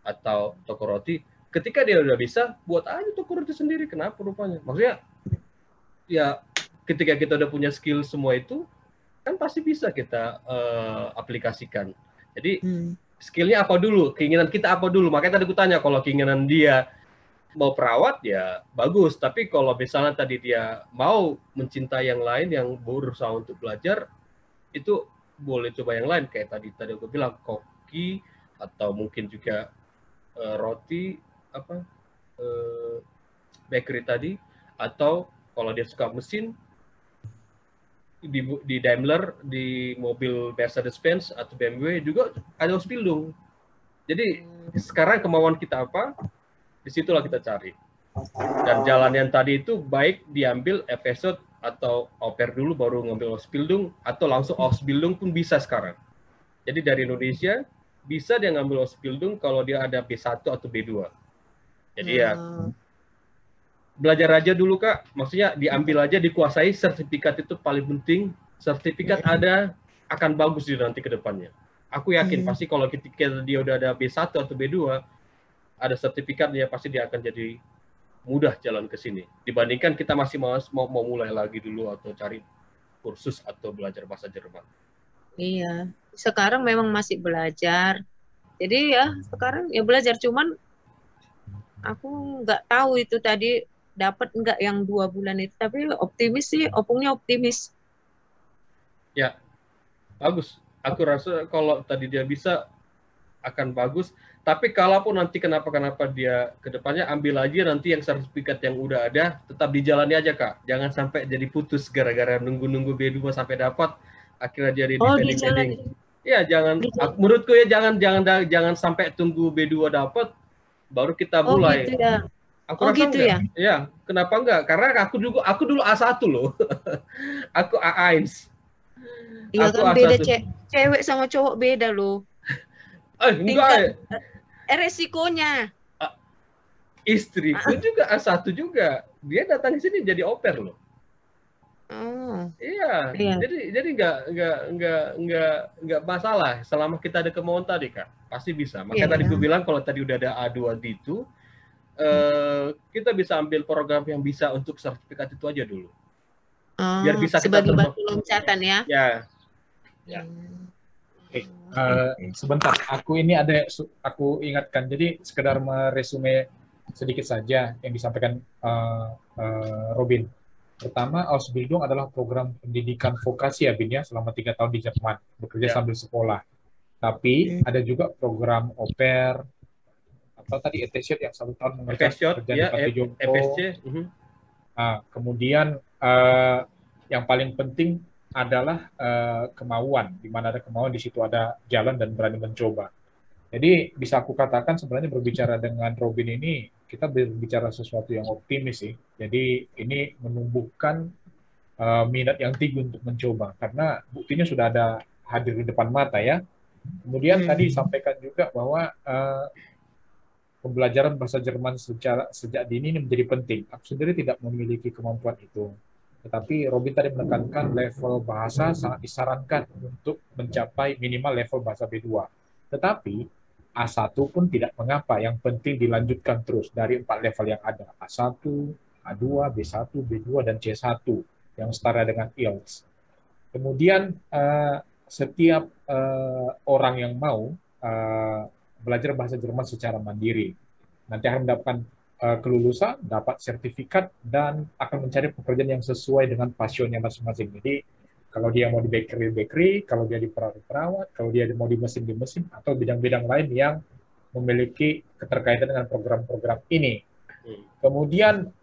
atau toko roti. Ketika dia udah bisa, buat aja toko roti sendiri. Kenapa rupanya? Maksudnya ya ketika kita udah punya skill semua itu, kan pasti bisa kita aplikasikan. Jadi skillnya apa dulu, keinginan kita apa dulu. Makanya tadi aku tanya, kalau keinginan dia mau perawat ya bagus, tapi kalau misalnya tadi dia mau mencintai yang lain, yang berusaha untuk belajar, itu boleh coba yang lain kayak tadi aku bilang koki, atau mungkin juga roti bakery tadi, atau kalau dia suka mesin, di Daimler, di mobil Mercedes-Benz atau BMW juga ada Ausbildung. Jadi sekarang kemauan kita apa, disitulah kita cari. Dan jalan yang tadi itu baik diambil FSO atau au pair dulu baru ngambil Ausbildung, atau langsung Ausbildung pun bisa sekarang. Jadi dari Indonesia bisa dia ngambil Ausbildung kalau dia ada B1 atau B2. Jadi ya belajar aja dulu Kak, maksudnya diambil aja, dikuasai, sertifikat itu paling penting. Sertifikat ada akan bagus di nanti ke depannya. Aku yakin pasti kalau ketika dia udah ada B1 atau B2, ada sertifikat dia pasti dia akan jadi mudah jalan ke sini. Dibandingkan kita masih mau mulai lagi dulu atau cari kursus atau belajar bahasa Jerman. Iya, sekarang memang masih belajar. Jadi ya sekarang ya belajar, cuman aku nggak tahu itu tadi dapat nggak yang 2 bulan itu, tapi optimis sih, opungnya optimis. Ya, bagus. Aku rasa kalau tadi dia bisa akan bagus. Tapi kalaupun nanti kenapa dia ke depannya, ambil aja nanti yang sertifikat yang udah ada, tetap dijalani aja Kak. Jangan sampai jadi putus gara-gara nunggu-nunggu B2 sampai dapat, akhirnya jadi defending. Ya, jangan. Menurutku ya jangan sampai tunggu B2 dapat baru kita mulai. Gitu ya. Aku rasa gitu enggak. ya? Ya, kenapa enggak? Karena aku dulu A1 loh. Aku A1. Iya kan, beda cewek sama cowok beda loh. Enggak. Resikonya. Istriku juga A1 juga. Dia datang ke sini jadi au pair loh. Iya. Jadi enggak masalah selama kita ada kemauan tadi Kak. Pasti bisa. Makanya tadi gue bilang kalau tadi udah ada A2 itu, kita bisa ambil program yang bisa untuk sertifikat itu aja dulu. Biar bisa sebagai batu loncatan ya. Ya. Sebentar, aku ingatkan. Jadi sekedar meresume sedikit saja yang disampaikan Robin. Pertama, Ausbildung adalah program pendidikan vokasi ya Bin ya, selama 3 tahun di Jerman, bekerja sambil sekolah. Tapi ada juga program au pair, atau tadi ETC yang 1 tahun mengerjakan kerja di Panti Jompo. Kemudian yang paling penting adalah kemauan. Di mana ada kemauan, di situ ada jalan dan berani mencoba. Jadi bisa aku katakan sebenarnya berbicara dengan Robin ini, kita berbicara sesuatu yang optimis sih. Jadi ini menumbuhkan minat yang tinggi untuk mencoba. Karena buktinya sudah ada hadir di depan mata ya. Kemudian tadi disampaikan juga bahwa pembelajaran bahasa Jerman sejak dini ini menjadi penting. Aku sendiri tidak memiliki kemampuan itu. Tetapi Robin tadi menekankan level bahasa sangat disarankan untuk mencapai minimal level bahasa B2. Tetapi A1 pun tidak mengapa, yang penting dilanjutkan terus dari 4 level yang ada. A1, A2, B1, B2, dan C1 yang setara dengan IELTS. Kemudian setiap orang yang mau belajar bahasa Jerman secara mandiri nanti akan mendapatkan kelulusan, dapat sertifikat, dan akan mencari pekerjaan yang sesuai dengan passionnya masing-masing. Jadi kalau dia mau di bakery, kalau dia di perawat, kalau dia mau di mesin, atau bidang-bidang lain yang memiliki keterkaitan dengan program-program ini. Kemudian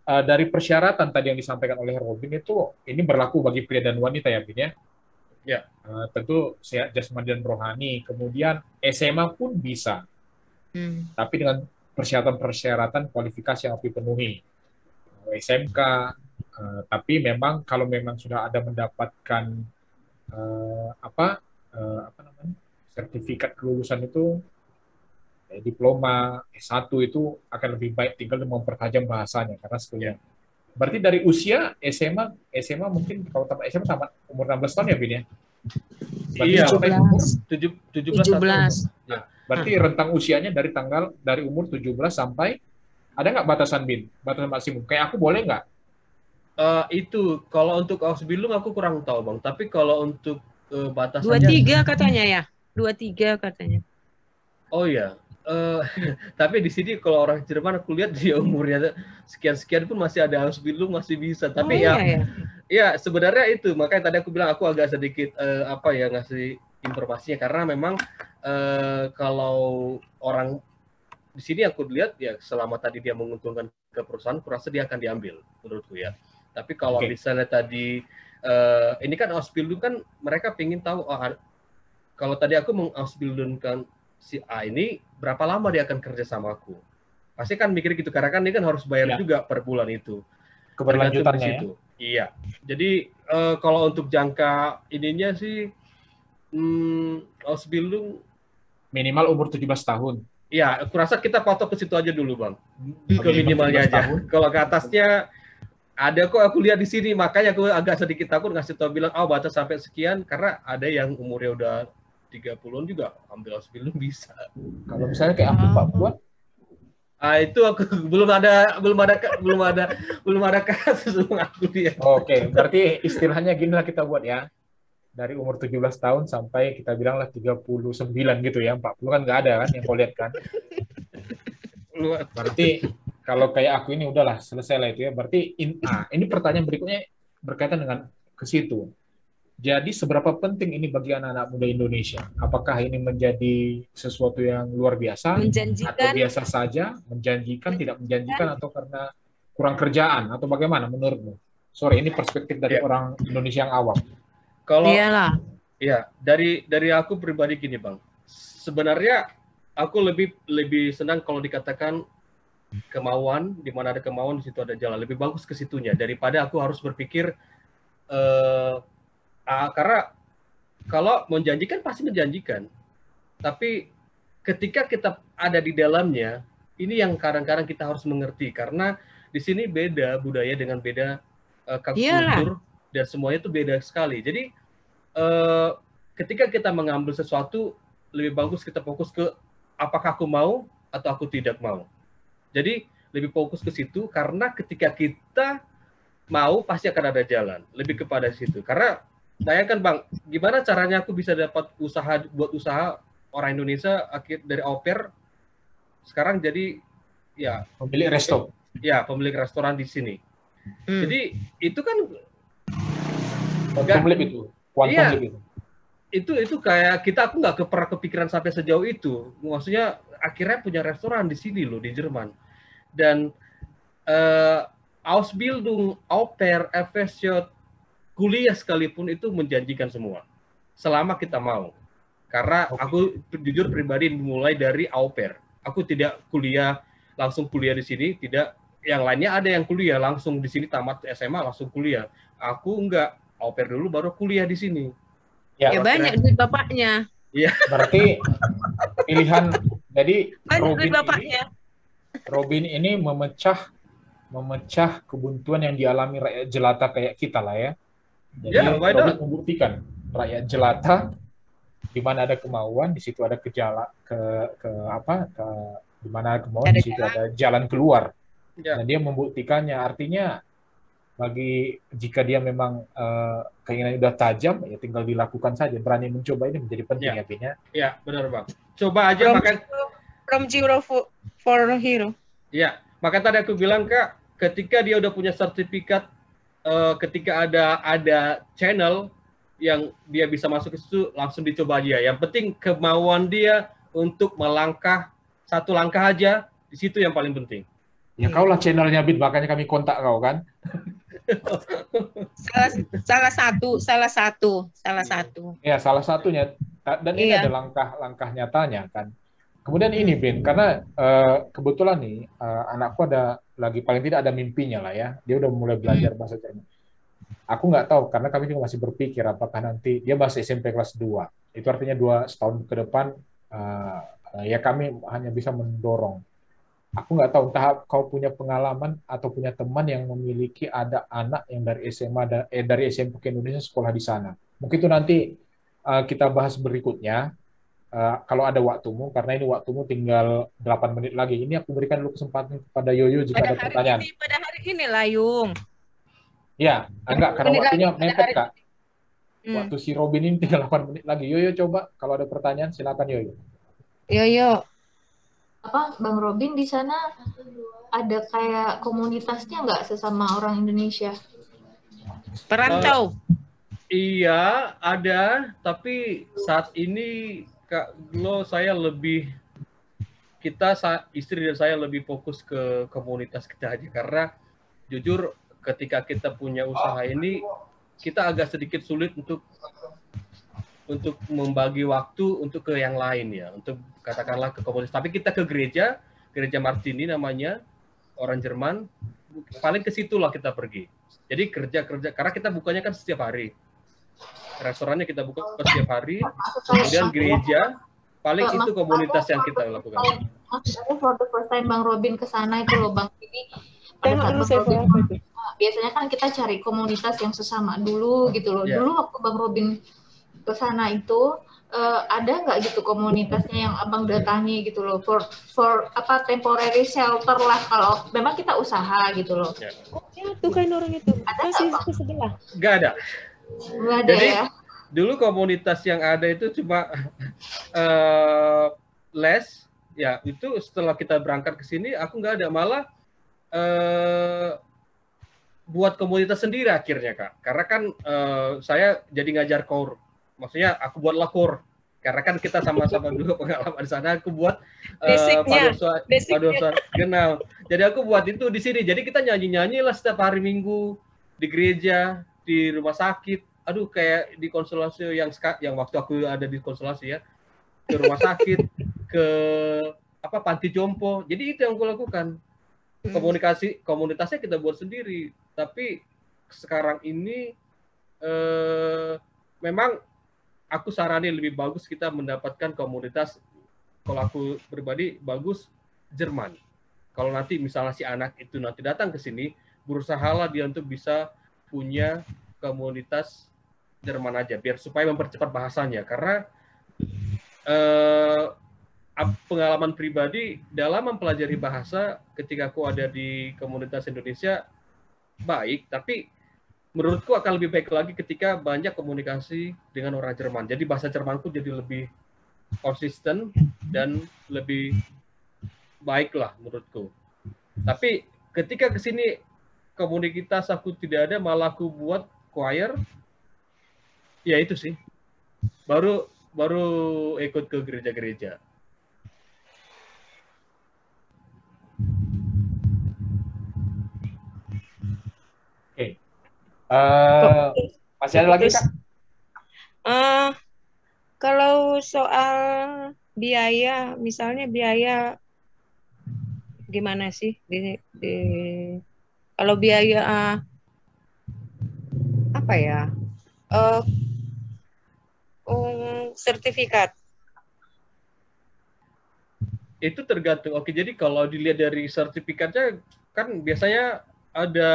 dari persyaratan tadi yang disampaikan oleh Robin itu, ini berlaku bagi pria dan wanita ya, Bin ya? Ya. Tentu sehat jasmani dan rohani. Kemudian SMA pun bisa. Tapi dengan persyaratan kualifikasi yang harus dipenuhi. SMK, tapi memang kalau memang sudah ada mendapatkan sertifikat kelulusan itu, diploma S1 itu akan lebih baik, tinggal mempertajam bahasanya karena skillnya. Berarti dari usia SMA mungkin kalau tamat SMA tamat umur 16 tahun ya Bin ya? Iya, 17. Ya. Berarti rentang usianya dari umur 17 sampai, ada nggak batasan Bin? Batasan maksimum? Kayak aku boleh nggak? Itu kalau untuk Ausbildung aku kurang tahu Bang, tapi kalau untuk batasannya 23 katanya ya. 23 katanya. Oh ya. Tapi di sini kalau orang Jerman aku lihat dia umurnya sekian-sekian pun masih ada Ausbildung, masih bisa. Tapi ya sebenarnya itu makanya tadi aku bilang aku agak sedikit ngasih informasinya karena memang kalau orang di sini aku lihat ya selama tadi dia menguntungkan ke perusahaan, kurasa dia akan diambil menurutku ya. Tapi kalau misalnya tadi ini kan Ausbildung kan mereka ingin tahu kalau tadi aku mengausbildungkan si A ini berapa lama dia akan kerja sama aku. Pasti kan mikir gitu karena kan dia kan harus bayar juga per bulan itu. Keberlanjutannya ya. Iya. Jadi kalau untuk jangka ininya sih Ausbildung minimal umur 17 tahun. Iya, aku rasa kita patok ke situ aja dulu, Bang. Ke minimalnya aja. Kalau ke atasnya ada kok aku lihat di sini, makanya aku agak sedikit takut ngasih tahu bilang batas sampai sekian karena ada yang umurnya udah 30-an juga ambil Ausbildung bisa. Kalau misalnya kayak aku 40-an, itu aku belum ada kasus aku lihat. Oke, berarti istilahnya gini lah kita buat ya. Dari umur 17 tahun sampai kita bilanglah 39 gitu ya. 40 kan nggak ada kan yang kau lihat kan. Berarti kalau kayak aku ini udahlah selesai lah itu ya. Berarti ini pertanyaan berikutnya berkaitan dengan ke situ. Jadi seberapa penting ini bagi anak-anak muda Indonesia? Apakah ini menjadi sesuatu yang luar biasa? Atau biasa saja? Menjanjikan, tidak menjanjikan? Atau karena kurang kerjaan? Atau bagaimana menurutmu? Sorry, ini perspektif dari orang Indonesia yang awam. Kalau ya dari aku pribadi gini Bang, sebenarnya aku lebih senang kalau dikatakan kemauan, di mana ada kemauan di situ ada jalan, lebih bagus ke situnya daripada aku harus berpikir karena kalau menjanjikan pasti menjanjikan, tapi ketika kita ada di dalamnya, ini yang kadang-kadang kita harus mengerti karena di sini beda budaya dengan beda kultur dan semuanya itu beda sekali. Jadi ketika kita mengambil sesuatu, lebih bagus kita fokus ke apakah aku mau atau aku tidak mau. Jadi lebih fokus ke situ karena ketika kita mau pasti akan ada jalan. Lebih kepada situ. Karena bayangkan Bang, gimana caranya aku bisa dapat usaha orang Indonesia dari au pair sekarang jadi ya pemilik resto. Ya, pemilik restoran di sini. Jadi itu kan quantum leap itu. Itu kayak aku nggak pernah kepikiran sampai sejauh itu. Maksudnya akhirnya punya restoran di sini loh di Jerman. Dan Ausbildung, au pair, FSJ, kuliah sekalipun itu menjanjikan semua. Selama kita mau. Karena aku jujur pribadi mulai dari au pair. Aku tidak langsung kuliah di sini, tidak. Yang lainnya ada yang kuliah langsung di sini tamat SMA langsung kuliah. Aku enggak, au pair dulu baru kuliah di sini. Ya banyak duit bapaknya. Iya. Berarti pilihan jadi Robin ini memecah kebuntuan yang dialami rakyat jelata kayak kita lah ya. Jadi Robin membuktikan rakyat jelata di mana ada kemauan, di situ ada di mana ada kemauan, di situ ada jalan keluar. Dan dia membuktikannya. Artinya jika dia memang keinginan udah tajam, ya tinggal dilakukan saja. Berani mencoba ini menjadi penting ya, Bin ya. Iya, benar Bang. Coba aja from zero for hero. Iya, maka tadi aku bilang Kak, ketika dia udah punya sertifikat, ketika ada channel yang dia bisa masuk ke situ, langsung dicoba aja. Yang penting kemauan dia untuk melangkah satu langkah aja, di situ yang paling penting. Ya kau lah channelnya Bin, makanya kami kontak kau kan. salah satu. Ya, salah satunya. Dan ini ada langkah nyatanya kan. Kemudian ini Bin, karena kebetulan nih anakku paling tidak ada mimpinya lah ya. Dia udah mulai belajar bahasa Jerman. Aku nggak tahu karena kami juga masih berpikir apakah nanti dia masih SMP kelas 2. Itu artinya 2 tahun ke depan ya kami hanya bisa mendorong. Aku nggak tahu entah kau punya pengalaman atau punya teman yang memiliki ada anak yang dari SMA dari SMP ke Indonesia sekolah di sana. Mungkin itu nanti kita bahas berikutnya kalau ada waktumu, karena ini waktumu tinggal 8 menit lagi. Ini aku berikan dulu kesempatan kepada Yoyo jika ada pertanyaan. Pada hari ini Layung. Ya, enggak karena waktunya mepet Kak. Waktu si Robin ini tinggal 8 menit lagi. Yoyo coba kalau ada pertanyaan silakan Yoyo. Yoyo. Bang Robin di sana ada kayak komunitasnya nggak sesama orang Indonesia? Perantau? Iya, ada. Tapi saat ini Kak Glo saya lebih istri dan saya lebih fokus ke komunitas kita aja, karena jujur ketika kita punya usaha ini kita agak sedikit sulit untuk membagi waktu untuk ke yang lain ya, untuk katakanlah ke komunitas. Tapi kita ke gereja Martini namanya, orang Jerman, paling ke situlah kita pergi. Jadi kerja karena kita bukanya kan setiap hari. Restorannya kita buka setiap hari, kemudian gereja paling itu komunitas yang kita lakukan. Maksudnya for the first time Bang Robin ke sana itu loh Bang. Jadi pada saat Bang Robin, biasanya kan kita cari komunitas yang sesama dulu gitu loh. Dulu waktu Bang Robin ke sana itu ada nggak gitu komunitasnya yang Abang datangi gitu loh, for apa temporary shelter lah, kalau memang kita usaha gitu loh. Ya, tuh kan orang itu masih ke sebelah. Nggak ada. Nggak ada. Jadi ya? Dulu komunitas yang ada itu cuma les ya, itu setelah kita berangkat ke sini aku nggak ada, malah buat komunitas sendiri akhirnya Kak, karena kan saya jadi ngajar core. Maksudnya aku buatlah core, karena kan kita sama-sama dulu pengalaman di sana. Aku buat paduan kenal. Jadi aku buat itu di sini. Jadi kita nyanyi-nyanyi lah setiap hari Minggu di gereja, di rumah sakit. Aduh, kayak di konsultasi yang waktu aku ada di konsultasi ya, ke rumah sakit, ke panti jompo. Jadi itu yang aku lakukan. Komunitasnya kita buat sendiri. Tapi sekarang ini memang aku sarani lebih bagus kita mendapatkan komunitas, kalau aku pribadi bagus Jerman. Kalau nanti misalnya si anak itu nanti datang ke sini, berusahalah dia untuk bisa punya komunitas Jerman aja, biar supaya mempercepat bahasanya. Karena pengalaman pribadi dalam mempelajari bahasa ketika aku ada di komunitas Indonesia baik, tapi menurutku akan lebih baik lagi ketika banyak komunikasi dengan orang Jerman. Jadi bahasa Jermanku jadi lebih konsisten dan lebih baik lah menurutku. Tapi ketika ke sini komunitas aku tidak ada, malah aku buat choir. Ya itu sih. Baru ikut ke gereja-gereja. Masih ada lagi Kak? Kalau soal biaya, misalnya biaya gimana sih? Kalau biaya apa ya? Sertifikat. Itu tergantung. Oke, jadi kalau dilihat dari sertifikatnya kan biasanya ada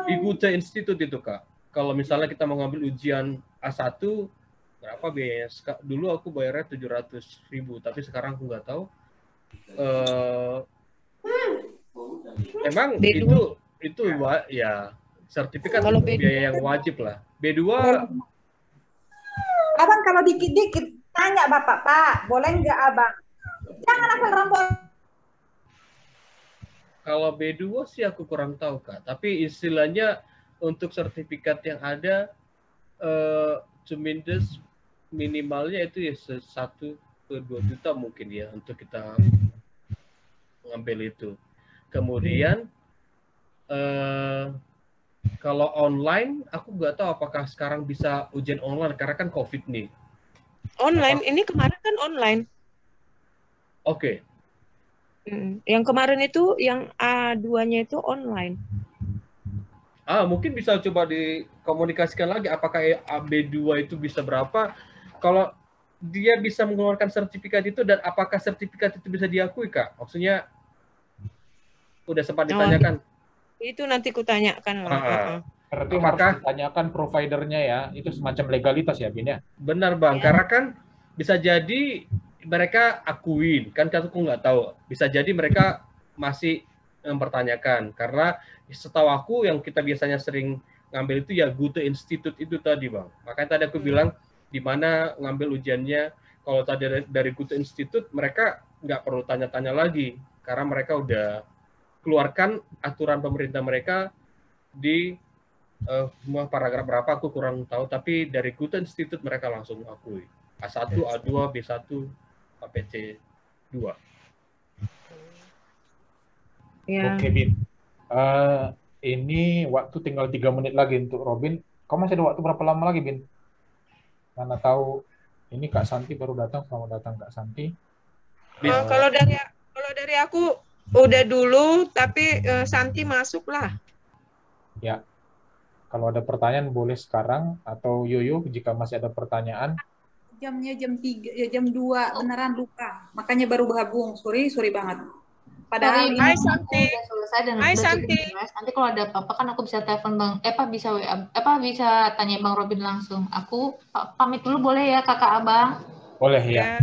di Goethe Institute itu Kak. Kalau misalnya kita mau ngambil ujian A1, berapa biayanya? Dulu aku bayarnya 700.000, tapi sekarang aku nggak tahu. Emang itu ya sertifikat biaya yang wajib lah. B2. Abang kalau dikit-dikit tanya Bapak, Pak, boleh nggak Abang? Jangan asal rambut. Kalau B2 sih aku kurang tahu Kak, tapi istilahnya untuk sertifikat yang ada cumindes minimalnya itu ya 1 ke 2 juta mungkin ya untuk kita ngambil itu. Kemudian kalau online aku nggak tahu apakah sekarang bisa ujian online karena kan COVID nih. Online, ini kemarin kan online. Oke. Yang kemarin itu yang A2-nya itu online. Mungkin bisa coba dikomunikasikan lagi apakah AB2 itu bisa berapa, kalau dia bisa mengeluarkan sertifikat itu, dan apakah sertifikat itu bisa diakui Kak? Maksudnya udah sempat ditanyakan. Itu nanti kutanyakan lah. Berarti harus ditanyakan providernya ya, itu semacam legalitas ya Bin ya? Benar Bang, karena kan bisa jadi mereka akuin, kan aku nggak tahu. Bisa jadi mereka masih mempertanyakan, karena setahu aku yang kita biasanya sering ngambil itu ya Goethe Institute itu tadi Bang. Makanya tadi aku bilang di mana ngambil ujiannya. Kalau tadi dari Goethe Institute mereka nggak perlu tanya-tanya lagi, karena mereka udah keluarkan aturan pemerintah mereka di paragraf berapa aku kurang tahu, tapi dari Goethe Institute mereka langsung akui A1, A2, B1, APC, 2. Ya. Oke, Bin. Ini waktu tinggal 3 menit lagi untuk Robin. Kau masih ada waktu berapa lama lagi, Bin? Karena tahu ini Kak Santi baru datang. Selamat datang, Kak Santi. Kalau dari aku udah dulu, tapi Santi masuk lah. Ya, kalau ada pertanyaan boleh sekarang, atau Yoyo jika masih ada pertanyaan. Jamnya jam 3, ya jam 2 beneran lupa. Makanya baru bergabung. Sorry banget. Padahal Sorry, ini Hai Santi. udah selesai dan Hai udah Santi. cukup jelas. Nanti kalau ada apa-apa kan aku bisa telepon Bang, bisa WA, bisa tanya Bang Robin langsung. Aku pamit dulu boleh ya Kakak Abang? Boleh ya.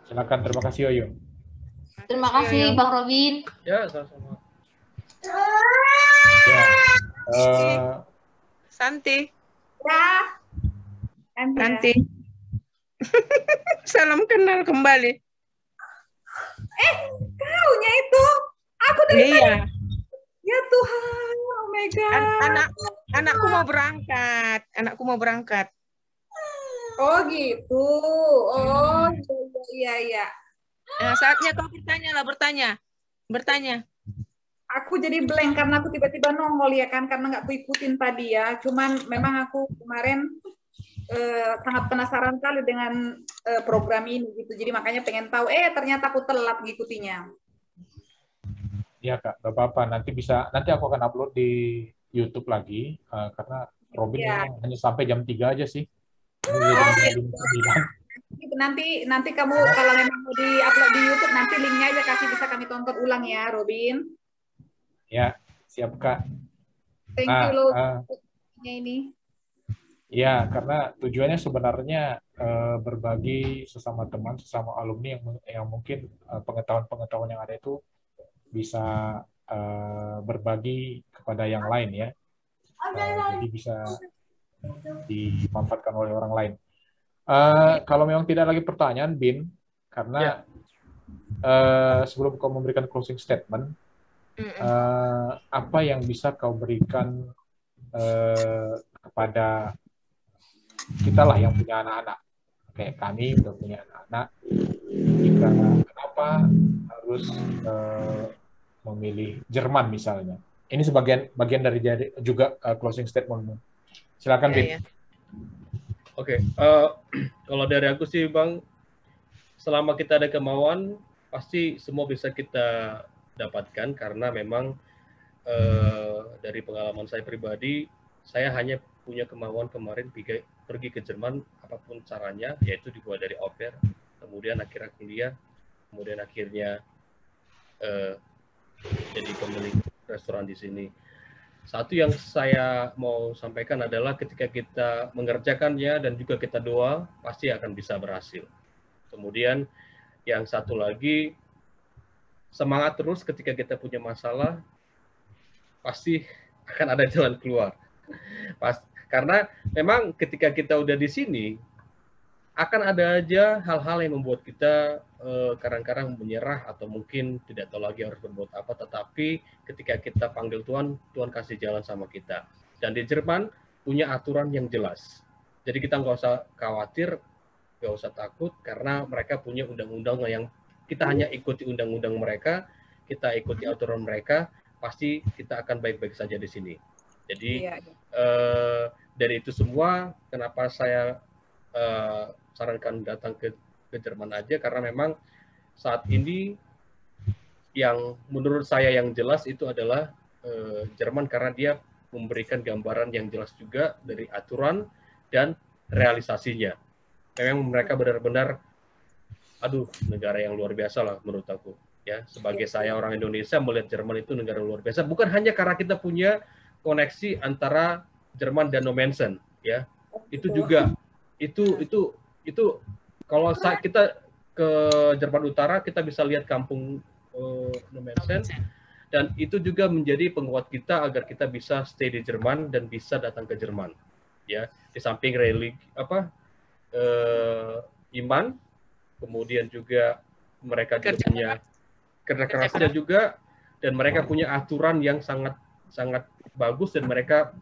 Silakan, terima kasih Yoyo. Terima kasih Bang Robin. Ya, sama-sama. Ya. Santi. ya. Santi. Salam kenal kembali. Kaunya itu. Aku dari tadi. Iya. Ya Tuhan, oh my God. Anakku mau berangkat. Oh gitu. Oh iya. Nah, saatnya kau bertanya. Aku jadi blank karena aku tiba-tiba nongol ya kan, karena nggak aku ikutin tadi ya. Cuman memang aku kemarin sangat penasaran kali dengan program ini gitu. Jadi makanya pengen tahu. Ternyata aku telat ngikutinya. Ya Kak, gak apa-apa. Nanti aku akan upload di YouTube lagi karena Robin memang hanya sampai jam 3 aja sih. Nanti kamu kalau memang mau di-upload di YouTube, nanti linknya aja kasih, bisa kami tonton ulang ya, Robin. Ya, siap Kak. Thank you loh ini. Ya, karena tujuannya sebenarnya berbagi sesama teman, sesama alumni yang mungkin pengetahuan-pengetahuan yang ada itu bisa berbagi kepada yang lain ya. Jadi bisa dimanfaatkan oleh orang lain. Kalau memang tidak lagi pertanyaan, Bin, karena sebelum kau memberikan closing statement, apa yang bisa kau berikan kepada kita lah yang punya anak-anak, kayak kami udah punya anak-anak, kenapa harus memilih Jerman misalnya? Ini bagian dari juga closing statement. Silakan, Bin. Oke, kalau dari aku sih Bang, selama kita ada kemauan, pasti semua bisa kita dapatkan, karena memang dari pengalaman saya pribadi, saya hanya punya kemauan kemarin pergi ke Jerman, apapun caranya, yaitu dibuat dari au pair, kemudian akhirnya kuliah, kemudian akhirnya jadi pemilik restoran di sini. Satu yang saya mau sampaikan adalah ketika kita mengerjakannya dan juga kita doa, pasti akan bisa berhasil. Kemudian yang satu lagi, semangat terus ketika kita punya masalah, pasti akan ada jalan keluar. Karena memang ketika kita udah di sini, akan ada aja hal-hal yang membuat kita kadang-kadang menyerah atau mungkin tidak tahu lagi harus berbuat apa. Tetapi ketika kita panggil Tuhan, Tuhan kasih jalan sama kita. Dan di Jerman punya aturan yang jelas. Jadi kita nggak usah khawatir, nggak usah takut, karena mereka punya undang-undang yang kita hanya ikuti undang-undang mereka, kita ikuti aturan mereka, pasti kita akan baik-baik saja di sini. Jadi dari itu semua, kenapa saya sarankan datang ke Jerman aja, karena memang saat ini yang menurut saya yang jelas itu adalah Jerman, karena dia memberikan gambaran yang jelas juga dari aturan dan realisasinya. Memang mereka benar-benar, negara yang luar biasa lah menurut aku. Ya, sebagai saya orang Indonesia melihat Jerman itu negara luar biasa, bukan hanya karena kita punya koneksi antara Jerman dan Nommensen, ya. Itu juga itu kalau kita ke Jerman Utara, kita bisa lihat kampung Nommensen, dan itu juga menjadi penguat kita agar kita bisa stay di Jerman dan bisa datang ke Jerman, ya. Di samping iman, kemudian juga mereka juga punya kerja kerasnya juga, dan mereka punya aturan yang sangat bagus, dan mereka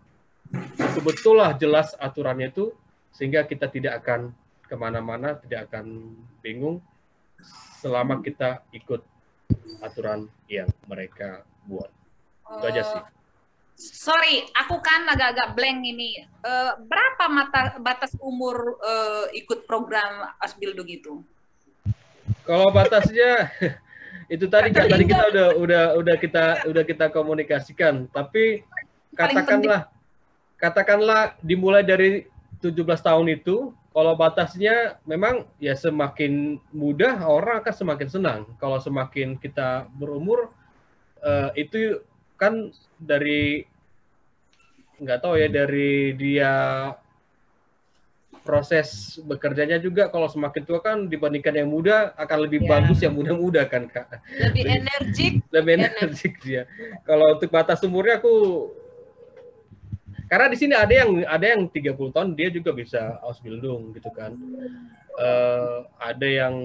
betul-betul lah jelas aturannya itu, sehingga kita tidak akan kemana-mana, tidak akan bingung, selama kita ikut aturan yang mereka buat. Itu aja sih. Sorry, aku kan agak-agak blank ini. Berapa batas umur ikut program Asbildung itu? Kalau batasnya itu tadi kan tadi kita udah kita komunikasikan, tapi katakanlah dimulai dari 17 tahun itu, kalau batasnya memang ya semakin mudah orang akan semakin senang. Kalau semakin kita berumur itu kan dari nggak tahu ya, dari dia proses bekerjanya juga, kalau semakin tua kan dibandingkan yang muda akan lebih bagus yang muda-muda kan, Kak. Lebih energik. Lebih energik dia. Kalau untuk batas umurnya karena di sini ada yang 30 tahun dia juga bisa Ausbildung gitu kan. Ada yang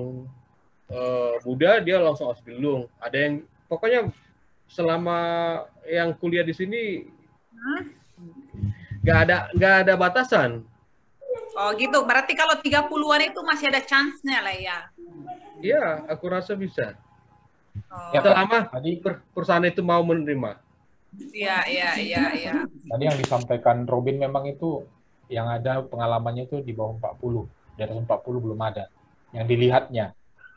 muda dia langsung Ausbildung. Ada yang pokoknya selama yang kuliah di sini nggak ada batasan. Oh gitu, berarti kalau 30-an itu masih ada chance-nya lah ya? Iya, aku rasa bisa. Ya, selama perusahaan itu mau menerima. Iya. Tadi yang disampaikan Robin memang itu yang ada pengalamannya itu di bawah 40. Di atas 40 belum ada. Yang dilihatnya.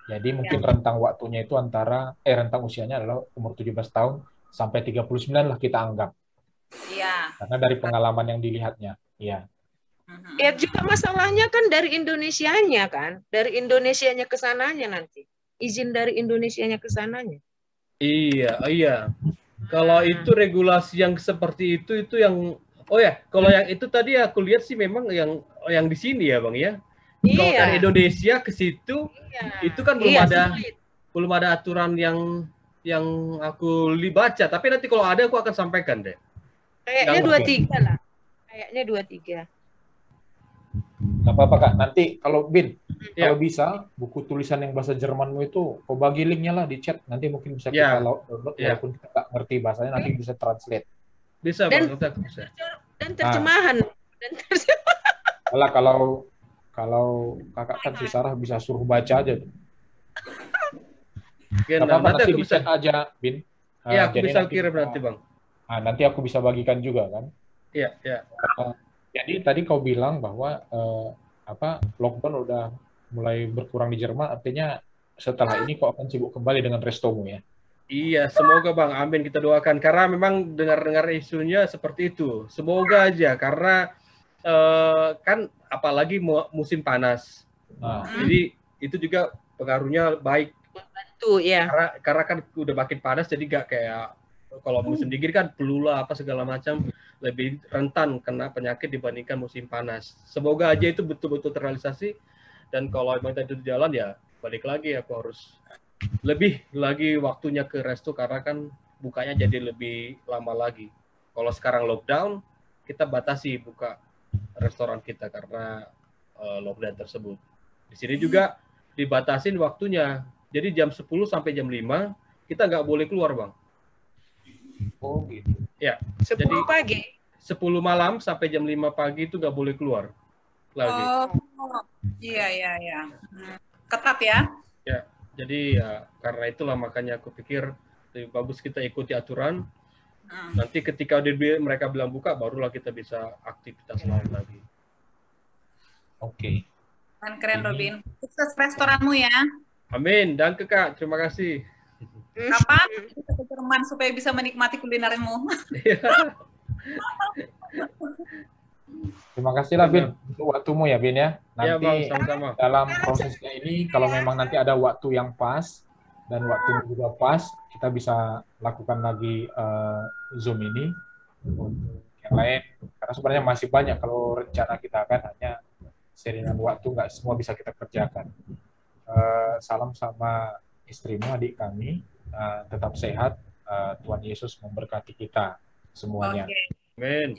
Jadi mungkin rentang waktunya itu rentang usianya adalah umur 17 tahun sampai 39 lah kita anggap. Iya. Karena dari pengalaman yang dilihatnya. Iya. Ya juga masalahnya kan dari Indonesianya kan. Dari Indonesianya ke sananya nanti. Izin dari Indonesianya ke sananya. Iya. Kalau itu regulasi yang seperti itu yang kalau yang itu tadi aku lihat sih memang yang di sini ya, Bang ya. Kalau dari Indonesia ke situ itu kan belum ada aturan yang aku baca, tapi nanti kalau ada aku akan sampaikan deh. Kayaknya 2-3 lah. Kayaknya 2-3. Nggak apa-apa, Kak. Nanti kalau Bin, kalau bisa buku tulisan yang bahasa Jermanmu itu kau bagi linknya lah di chat. Nanti mungkin bisa kita download walaupun kita nggak ngerti bahasanya, nanti bisa translate. Bisa, Bang. Bisa. Dan terjemahan. Kalau kakak kan si Sarah bisa suruh baca aja tuh. Nanti aku bisa aja, Bin. Iya, aku bisa kirim nanti, Bang. Nanti aku bisa bagikan juga kan. Iya. Jadi tadi kau bilang bahwa lockdown udah mulai berkurang di Jerman, artinya setelah ini kau akan sibuk kembali dengan restomu ya? Iya, semoga Bang. Amin, kita doakan. Karena memang dengar-dengar isunya seperti itu. Semoga aja, karena kan apalagi musim panas. Jadi itu juga pengaruhnya baik. Bantu ya. Karena kan udah makin panas, jadi nggak kayak kalau musim dingin kan flu lah apa segala macam, lebih rentan kena penyakit dibandingkan musim panas. Semoga aja itu betul-betul terrealisasi, dan kalau memang itu jalan ya balik lagi aku harus lebih lagi waktunya ke resto karena kan bukanya jadi lebih lama lagi. Kalau sekarang lockdown, kita batasi buka restoran kita karena lockdown tersebut. Di sini juga dibatasin waktunya. Jadi jam 10 sampai jam 5 kita nggak boleh keluar, Bang. Oh gitu. Ya. 10 jadi, pagi. 10 malam sampai jam 5 pagi itu nggak boleh keluar lagi. Oh, iya. Ketat ya? Ya, jadi ya karena itulah makanya aku pikir lebih bagus kita ikuti aturan. Nanti ketika mereka bilang buka, barulah kita bisa aktivitas lain lagi. Oke. Keren, Robin. Sukses restoranmu ya. Amin. Dan Kak, terima kasih. Kapan kita ke Jerman supaya bisa menikmati kulinermu? Terima kasih lah, Bin, untuk waktumu ya, Bin ya. Nanti ya, Bang, sama-sama. Dalam prosesnya ini, kalau memang nanti ada waktu yang pas dan waktunya juga pas, kita bisa lakukan lagi Zoom ini untuk yang lain. Karena sebenarnya masih banyak kalau rencana kita kan hanya seiringan waktu, nggak semua bisa kita kerjakan. Salam sama istrimu, adik kami. Tetap sehat. Tuhan Yesus memberkati kita semuanya. Amin.